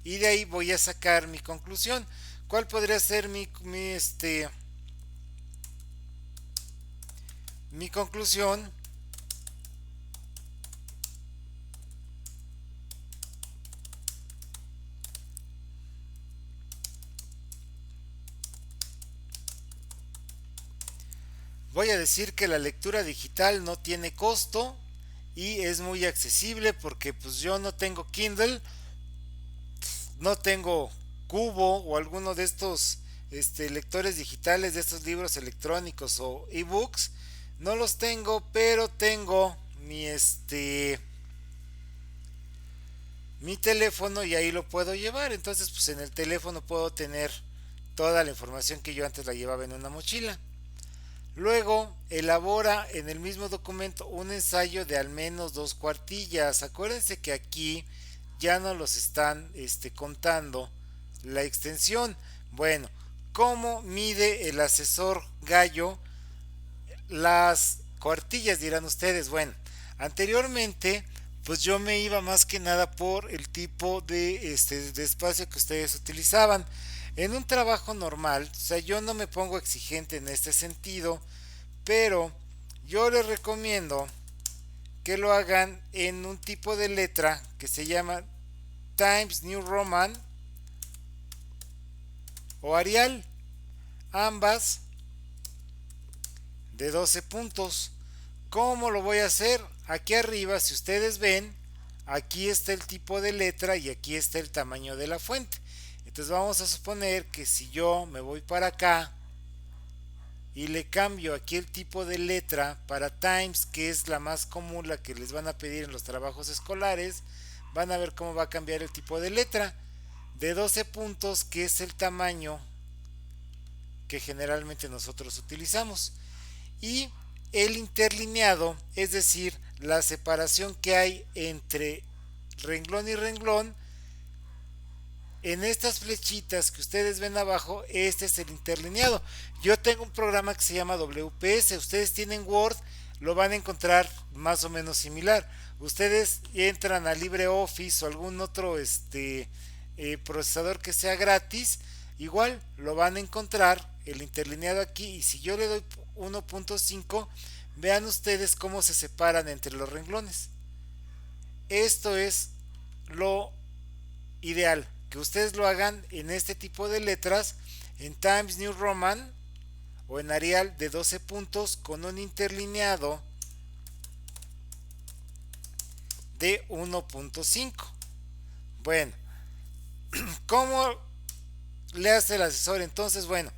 Y de ahí voy a sacar mi conclusión. ¿Cuál podría ser mi conclusión? Voy a decir que la lectura digital no tiene costo y es muy accesible porque pues yo no tengo Kindle, no tengo Cubo o alguno de estos lectores digitales de estos libros electrónicos o ebooks. No los tengo, pero tengo mi teléfono y ahí lo puedo llevar. Entonces, pues en el teléfono puedo tener toda la información que yo antes la llevaba en una mochila. Luego, elabora en el mismo documento un ensayo de al menos 2 cuartillas. Acuérdense que aquí ya no los están contando la extensión. Bueno, ¿cómo mide el asesor Gallo las cuartillas? Dirán ustedes. Bueno, anteriormente pues yo me iba más que nada por el tipo de espacio que ustedes utilizaban. En un trabajo normal, o sea, yo no me pongo exigente en este sentido, pero yo les recomiendo que lo hagan en un tipo de letra que se llama Times New Roman o Arial, ambas de 12 puntos. ¿Cómo lo voy a hacer? Aquí arriba, si ustedes ven, aquí está el tipo de letra y aquí está el tamaño de la fuente. Entonces vamos a suponer que si yo me voy para acá y le cambio aquí el tipo de letra para Times, que es la más común, la que les van a pedir en los trabajos escolares, van a ver cómo va a cambiar el tipo de letra de 12 puntos, que es el tamaño que generalmente nosotros utilizamos. Y el interlineado, es decir, la separación que hay entre renglón y renglón, en estas flechitas que ustedes ven abajo, este es el interlineado. Yo tengo un programa que se llama WPS. Ustedes tienen Word, lo van a encontrar más o menos similar. Ustedes entran a LibreOffice o algún otro procesador que sea gratis, igual lo van a encontrar el interlineado aquí. Y si yo le doy 1.5, vean ustedes cómo se separan entre los renglones. Esto es lo ideal, que ustedes lo hagan en este tipo de letras, en Times New Roman o en Arial de 12 puntos con un interlineado de 1.5. Bueno, ¿cómo le hace el asesor? Entonces, bueno,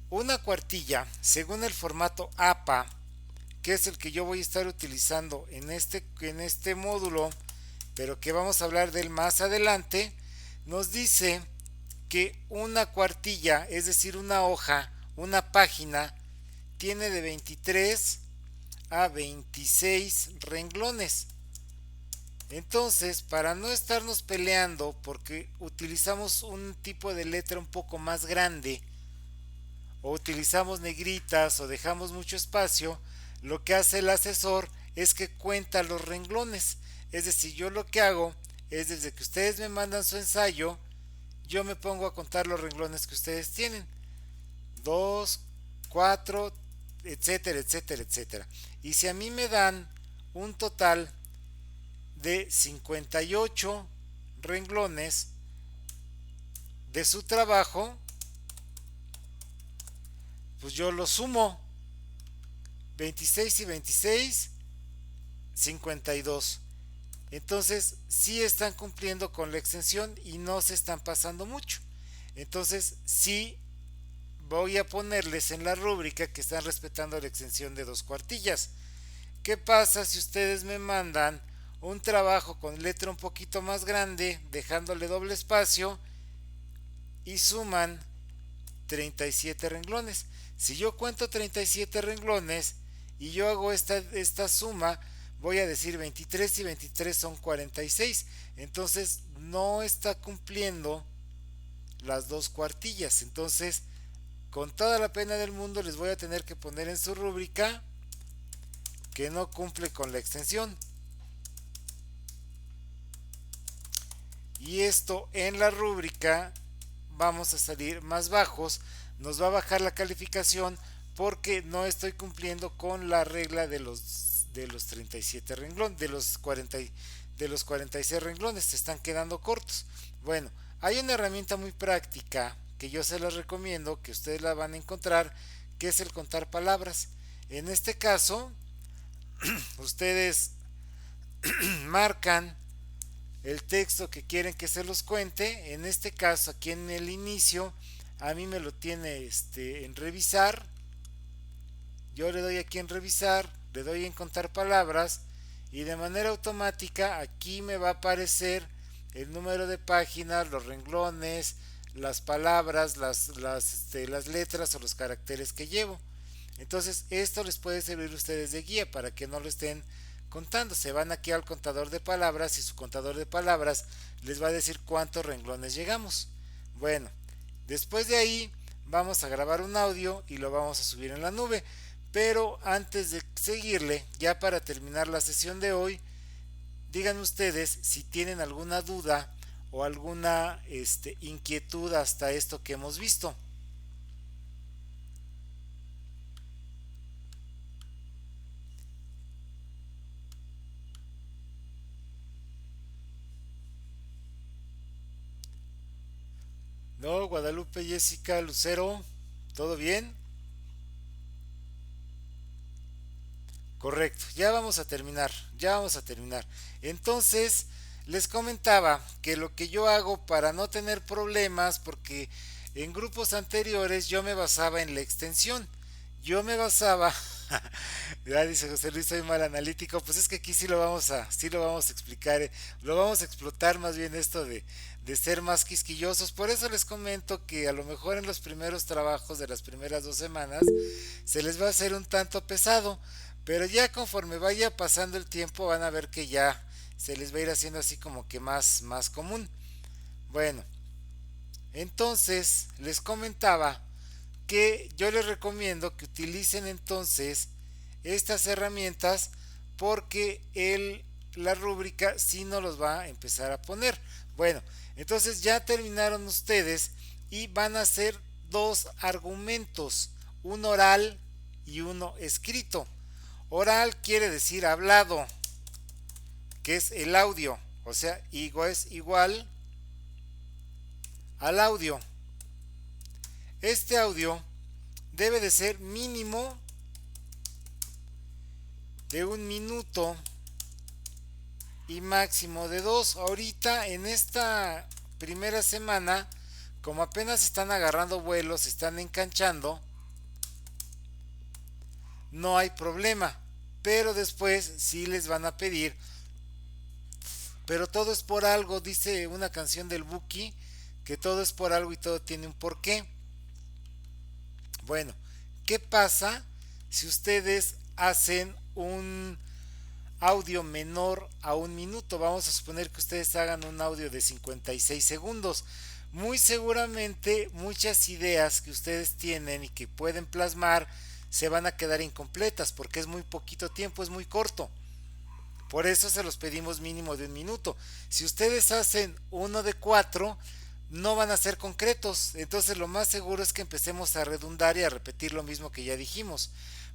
una cuartilla, según el formato APA, que es el que yo voy a estar utilizando en este módulo, pero que vamos a hablar de él más adelante, nos dice que una cuartilla, es decir, una hoja, una página, tiene de 23 a 26 renglones. Entonces, para no estarnos peleando porque utilizamos un tipo de letra un poco más grande, o utilizamos negritas o dejamos mucho espacio, lo que hace el asesor es que cuenta los renglones. Es decir, yo lo que hago es desde que ustedes me mandan su ensayo, yo me pongo a contar los renglones que ustedes tienen. 2, 4, etcétera, etcétera, etcétera. Y si a mí me dan un total de 58 renglones de su trabajo, pues yo lo sumo. 26 y 26, 52. Entonces sí están cumpliendo con la extensión y no se están pasando mucho. Entonces sí voy a ponerles en la rúbrica que están respetando la extensión de 2 cuartillas. ¿Qué pasa si ustedes me mandan un trabajo con letra un poquito más grande, dejándole doble espacio, y suman 37 renglones? Si yo cuento 37 renglones y yo hago esta suma, voy a decir 23 y 23 son 46. Entonces no está cumpliendo las 2 cuartillas. Entonces, con toda la pena del mundo, les voy a tener que poner en su rúbrica que no cumple con la extensión. Y esto en la rúbrica vamos a salir más bajos, nos va a bajar la calificación porque no estoy cumpliendo con la regla de los 37 renglones, de los 46 renglones, se están quedando cortos. Bueno, hay una herramienta muy práctica que yo se las recomiendo, que ustedes la van a encontrar, que es el contar palabras. En este caso, ustedes marcan el texto que quieren que se los cuente. En este caso, aquí en el inicio, a mí me lo tiene en revisar. Yo le doy aquí en revisar, le doy en contar palabras, y de manera automática aquí me va a aparecer el número de páginas, los renglones, las palabras, las letras o los caracteres que llevo. Entonces esto les puede servir a ustedes de guía para que no lo estén contando. Se van aquí al contador de palabras y su contador de palabras les va a decir cuántos renglones llegamos. Bueno, después de ahí vamos a grabar un audio y lo vamos a subir en la nube. Pero antes de seguirle, ya para terminar la sesión de hoy, digan ustedes si tienen alguna duda o alguna inquietud hasta esto que hemos visto. No, Guadalupe, Jessica, Lucero, ¿todo bien? Correcto, ya vamos a terminar, ya vamos a terminar. Entonces, les comentaba que lo que yo hago para no tener problemas, porque en grupos anteriores yo me basaba en la extensión, yo me basaba, ya dice José Luis, soy mal analítico, pues es que aquí sí lo vamos a explicar, lo vamos a explotar más bien esto de ser más quisquillosos. Por eso les comento que a lo mejor en los primeros trabajos de las primeras 2 semanas se les va a hacer un tanto pesado, pero ya conforme vaya pasando el tiempo van a ver que ya se les va a ir haciendo así como que más común. Bueno, entonces les comentaba que yo les recomiendo que utilicen entonces estas herramientas, porque la rúbrica sí nos los va a empezar a poner. Bueno, entonces ya terminaron ustedes y van a hacer 2 argumentos, un oral y uno escrito. Oral quiere decir hablado, que es el audio, o sea, es igual al audio. Este audio debe de ser mínimo de 1 minuto y máximo de 2. Ahorita en esta primera semana, como apenas están agarrando vuelos, están enganchando, no hay problema, pero después sí les van a pedir. Pero todo es por algo, dice una canción del Buki, que todo es por algo y todo tiene un porqué. Bueno, ¿qué pasa si ustedes hacen un audio menor a 1 minuto? Vamos a suponer que ustedes hagan un audio de 56 segundos. muy seguramente muchas ideas que ustedes tienen y que pueden plasmar se van a quedar incompletas porque es muy poquito tiempo, es muy corto. Por eso se los pedimos mínimo de un minuto. Si ustedes hacen uno de cuatro, no van a ser concretos. Entonces lo más seguro es que empecemos a redundar y a repetir lo mismo que ya dijimos.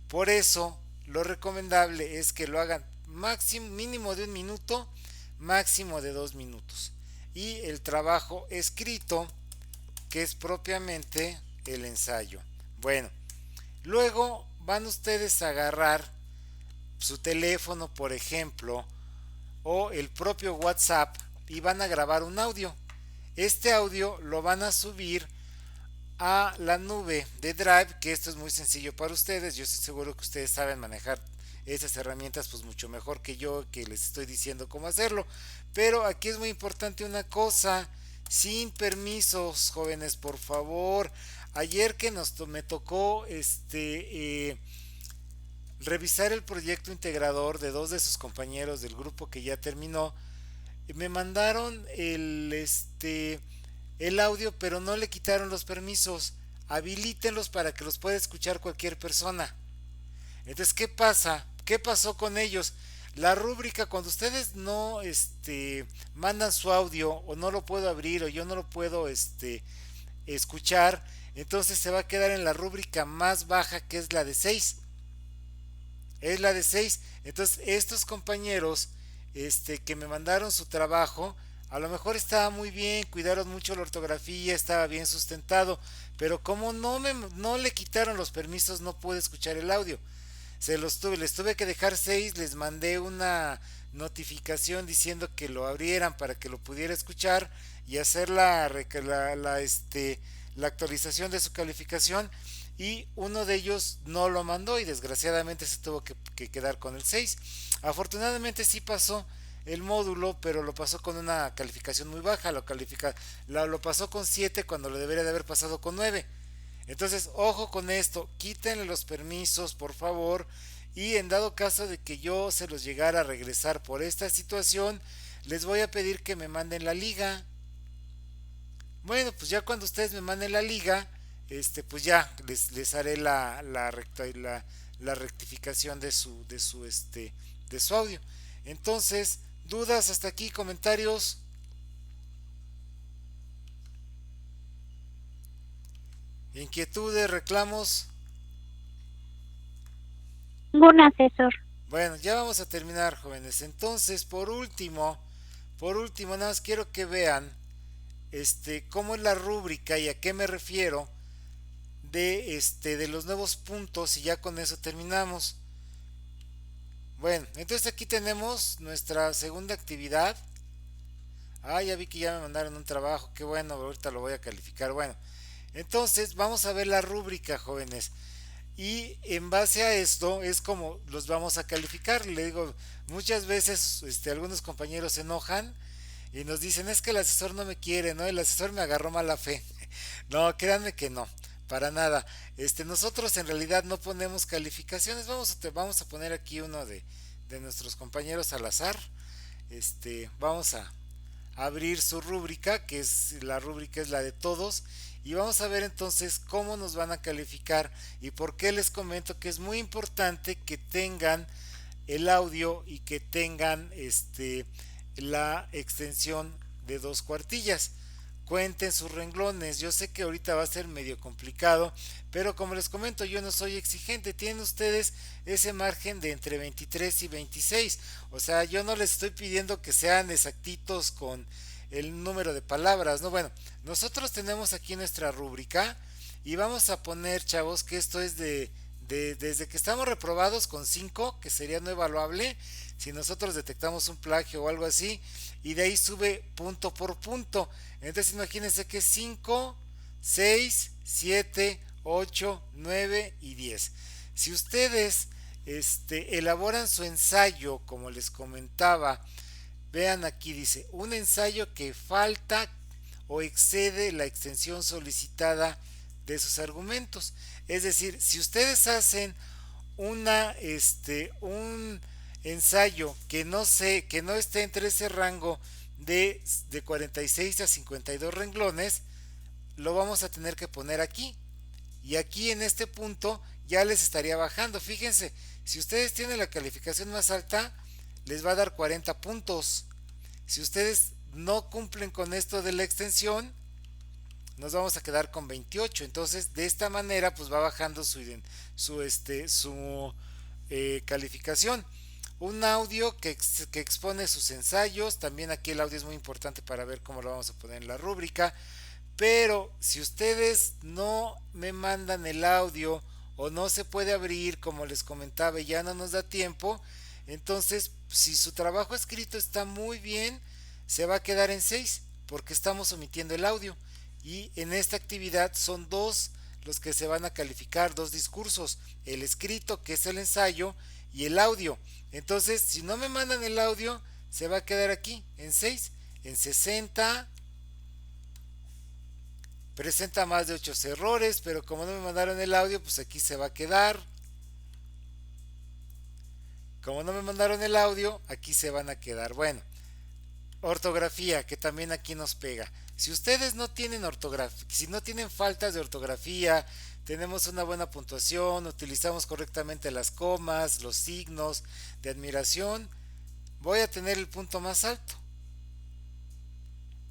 Por eso lo recomendable es que lo hagan máximo, mínimo de un minuto, máximo de 2 minutos. Y el trabajo escrito, que es propiamente el ensayo. Bueno, luego van ustedes a agarrar su teléfono, por ejemplo, o el propio WhatsApp y van a grabar un audio. Este audio lo van a subir a la nube de Drive, que esto es muy sencillo para ustedes. Yo estoy seguro que ustedes saben manejar esas herramientas pues mucho mejor que yo, que les estoy diciendo cómo hacerlo. Pero aquí es muy importante una cosa: sin permisos, jóvenes, por favor. Ayer que me tocó revisar el proyecto integrador de dos de sus compañeros del grupo que ya terminó, me mandaron el audio, pero no le quitaron los permisos. Habilítenlos para que los pueda escuchar cualquier persona. Entonces, ¿qué pasa? ¿Qué pasó con ellos? La rúbrica, cuando ustedes no mandan su audio, o no lo puedo abrir, o yo no lo puedo escuchar, entonces se va a quedar en la rúbrica más baja, que es la de 6. Es la de 6. Entonces, estos compañeros que me mandaron su trabajo, a lo mejor estaba muy bien, cuidaron mucho la ortografía, estaba bien sustentado, pero como no le quitaron los permisos, no pude escuchar el audio. Les tuve que dejar 6, les mandé una notificación diciendo que lo abrieran para que lo pudiera escuchar y hacer la actualización de su calificación, y uno de ellos no lo mandó y desgraciadamente se tuvo que quedar con el 6. Afortunadamente sí pasó el módulo, pero lo pasó con una calificación muy baja, lo pasó con 7 cuando lo debería de haber pasado con 9. Entonces, ojo con esto, quítenle los permisos, por favor, y en dado caso de que yo se los llegara a regresar por esta situación, les voy a pedir que me manden la liga. Bueno, pues ya cuando ustedes me manden la liga, pues ya les haré la rectificación de su audio. Entonces, dudas hasta aquí, comentarios, inquietudes, reclamos. Ningún asesor. Bueno, ya vamos a terminar, jóvenes. Entonces, por último, nada más quiero que vean cómo es la rúbrica y a qué me refiero de los nuevos puntos, y ya con eso terminamos. Bueno, entonces aquí tenemos nuestra segunda actividad. Ya vi que ya me mandaron un trabajo, qué bueno, ahorita lo voy a calificar. Bueno, entonces vamos a ver la rúbrica, jóvenes. Y en base a esto es como los vamos a calificar. Le digo, muchas veces algunos compañeros se enojan y nos dicen: es que el asesor no me quiere, ¿no? El asesor me agarró mala fe. No, créanme que no, para nada. Nosotros en realidad no ponemos calificaciones. Vamos a poner aquí uno de nuestros compañeros al azar. Vamos a abrir su rúbrica, que es la rúbrica, es la de todos, y vamos a ver entonces cómo nos van a calificar y por qué les comento que es muy importante que tengan el audio y que tengan la extensión de 2 cuartillas. Cuenten sus renglones. Yo sé que ahorita va a ser medio complicado, pero como les comento, yo no soy exigente. Tienen ustedes ese margen de entre 23 y 26. O sea, yo no les estoy pidiendo que sean exactitos con el número de palabras, ¿no? Bueno, nosotros tenemos aquí nuestra rúbrica y vamos a poner, chavos, que esto es desde que estamos reprobados con 5, que sería no evaluable, si nosotros detectamos un plagio o algo así, y de ahí sube punto por punto. Entonces imagínense que es 5, 6, 7, 8, 9 y 10. Si ustedes elaboran su ensayo, como les comentaba, vean aquí dice, un ensayo que falta o excede la extensión solicitada de sus argumentos. Es decir, si ustedes hacen un ensayo que no esté entre ese rango de 46 a 52 renglones, lo vamos a tener que poner aquí. Y aquí en este punto ya les estaría bajando. Fíjense, si ustedes tienen la calificación más alta, les va a dar 40 puntos. Si ustedes no cumplen con esto de la extensión, nos vamos a quedar con 28. Entonces, de esta manera, pues va bajando su calificación. Un audio que expone sus ensayos. También aquí el audio es muy importante para ver cómo lo vamos a poner en la rúbrica. Pero si ustedes no me mandan el audio o no se puede abrir, como les comentaba, y ya no nos da tiempo, entonces si su trabajo escrito está muy bien, se va a quedar en 6 porque estamos omitiendo el audio. Y en esta actividad son dos los que se van a calificar, dos discursos, el escrito, que es el ensayo, y el audio. Entonces, si no me mandan el audio, se va a quedar aquí en 6, en 60. Presenta más de 8 errores, pero como no me mandaron el audio, pues aquí se va a quedar. Como no me mandaron el audio, aquí se van a quedar. Bueno, ortografía, que también aquí nos pega. Si ustedes no tienen ortografía, si no tienen faltas de ortografía, tenemos una buena puntuación, utilizamos correctamente las comas, los signos de admiración, voy a tener el punto más alto.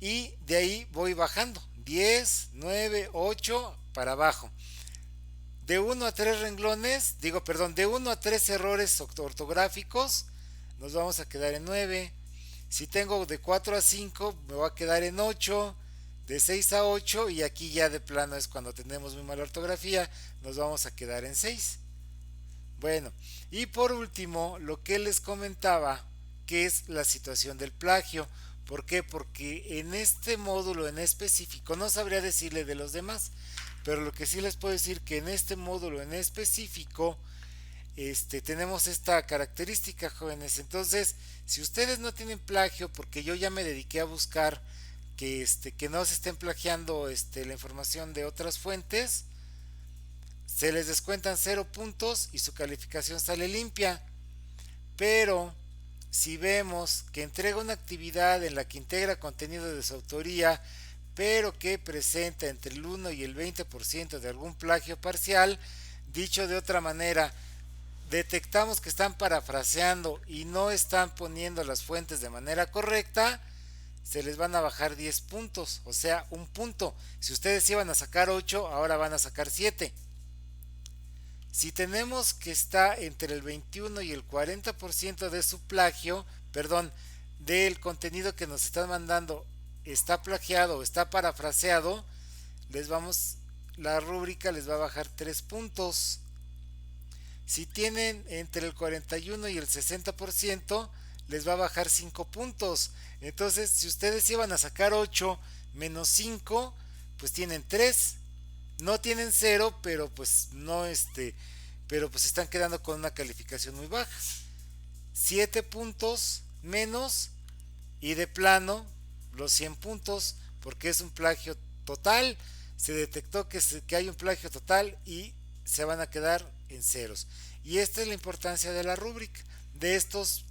Y de ahí voy bajando. 10, 9, 8 para abajo. De 1 a 3 renglones, de 1 a 3 errores ortográficos, nos vamos a quedar en 9. Si tengo de 4 a 5, me voy a quedar en 8. De 6 a 8, y aquí ya de plano es cuando tenemos muy mala ortografía, nos vamos a quedar en 6. Bueno, y por último, lo que les comentaba, que es la situación del plagio. ¿Por qué? Porque en este módulo en específico, no sabría decirle de los demás, pero lo que sí les puedo decir que en este módulo en específico, tenemos esta característica, jóvenes. Entonces, si ustedes no tienen plagio, porque yo ya me dediqué a buscar que no se estén plagiando la información de otras fuentes, se les descuentan 0 puntos y su calificación sale limpia. Pero si vemos que entrega una actividad en la que integra contenido de su autoría, pero que presenta entre el 1 y el 20% de algún plagio parcial, dicho de otra manera, detectamos que están parafraseando y no están poniendo las fuentes de manera correcta, se les van a bajar 10 puntos, o sea, un punto. Si ustedes iban a sacar 8, ahora van a sacar 7. Si tenemos que está entre el 21 y el 40% de su plagio, perdón, del contenido que nos están mandando está plagiado o está parafraseado, la rúbrica les va a bajar 3 puntos. Si tienen entre el 41 y el 60%, les va a bajar 5 puntos. Entonces, si ustedes iban a sacar 8 menos 5, pues tienen 3. No tienen 0, pero pues no pero pues están quedando con una calificación muy baja. 7 puntos menos, y de plano los 100 puntos, porque es un plagio total. Se detectó que hay un plagio total y se van a quedar en ceros. Y esta es la importancia de la rúbrica, de estos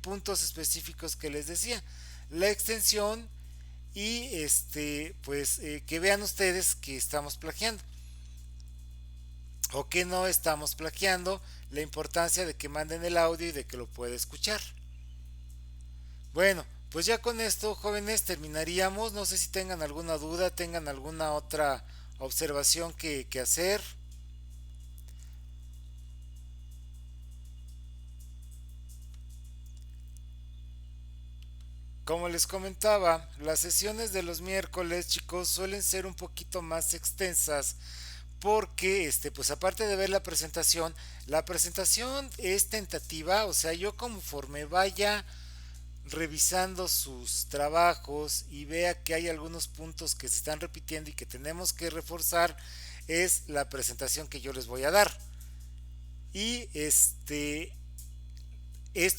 puntos específicos que les decía, la extensión y que vean ustedes que estamos plagiando o que no estamos plagiando, la importancia de que manden el audio y de que lo pueda escuchar. Bueno, pues ya con esto, jóvenes, terminaríamos. No sé si tengan alguna duda, tengan alguna otra observación que hacer. Como les comentaba, las sesiones de los miércoles, chicos, suelen ser un poquito más extensas porque, pues aparte de ver la presentación es tentativa, o sea, yo conforme vaya revisando sus trabajos y vea que hay algunos puntos que se están repitiendo y que tenemos que reforzar, es la presentación que yo les voy a dar. Y esto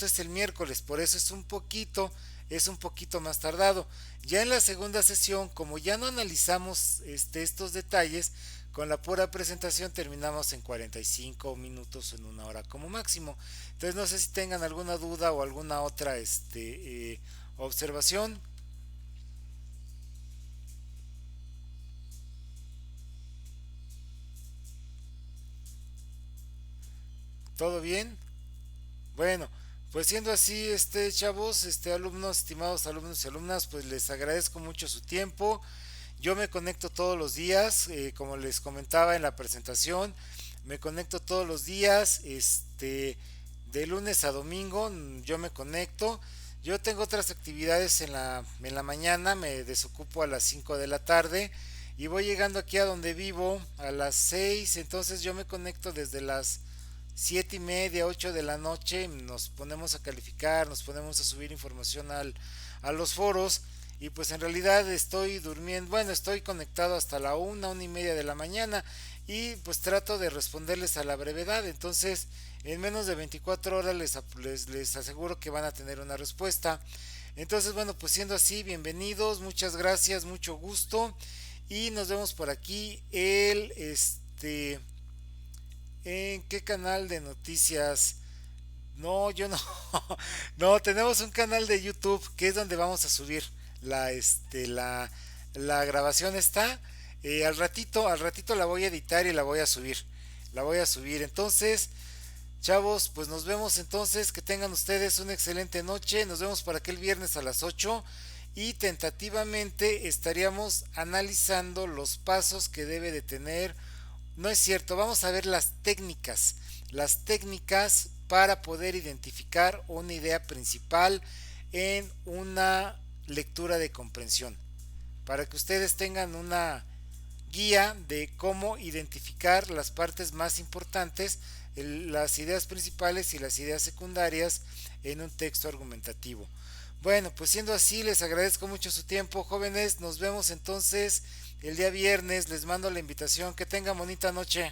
es el miércoles, por eso es un poquito más tardado. Ya en la segunda sesión, como ya no analizamos estos detalles, con la pura presentación terminamos en 45 minutos o en una hora como máximo. Entonces no sé si tengan alguna duda o alguna otra observación. ¿Todo bien? Bueno, pues siendo así, chavos, alumnos, estimados alumnos y alumnas, pues les agradezco mucho su tiempo. Yo me conecto todos los días, como les comentaba en la presentación, me conecto todos los días, de lunes a domingo, yo me conecto. Yo tengo otras actividades en la mañana, me desocupo a las 5 de la tarde y voy llegando aquí a donde vivo a las 6. Entonces yo me conecto desde las 7:30, 8 de la noche, nos ponemos a calificar, nos ponemos a subir información a los foros y pues en realidad estoy durmiendo, bueno, estoy conectado hasta la 1:30 de la mañana y pues trato de responderles a la brevedad. Entonces en menos de 24 horas les aseguro que van a tener una respuesta. Entonces bueno, pues siendo así, bienvenidos, muchas gracias, mucho gusto y nos vemos por aquí ¿en qué canal de noticias? No, yo no. No, tenemos un canal de YouTube que es donde vamos a subir la grabación está. Al ratito la voy a editar y la voy a subir. La voy a subir. Entonces, chavos, pues nos vemos entonces. Que tengan ustedes una excelente noche. Nos vemos para aquel viernes a las 8. Y tentativamente estaríamos analizando los pasos que debe de tener. No es cierto, vamos a ver las técnicas para poder identificar una idea principal en una lectura de comprensión, para que ustedes tengan una guía de cómo identificar las partes más importantes, las ideas principales y las ideas secundarias en un texto argumentativo. Bueno, pues siendo así, les agradezco mucho su tiempo, jóvenes. Nos vemos entonces el día viernes. Les mando la invitación. Que tengan bonita noche.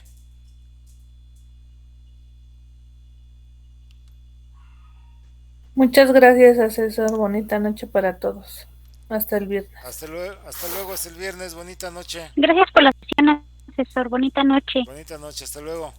Muchas gracias, asesor. Bonita noche para todos. Hasta el viernes. Hasta luego, hasta el viernes. Bonita noche. Gracias por la sesión, asesor. Bonita noche. Bonita noche, hasta luego.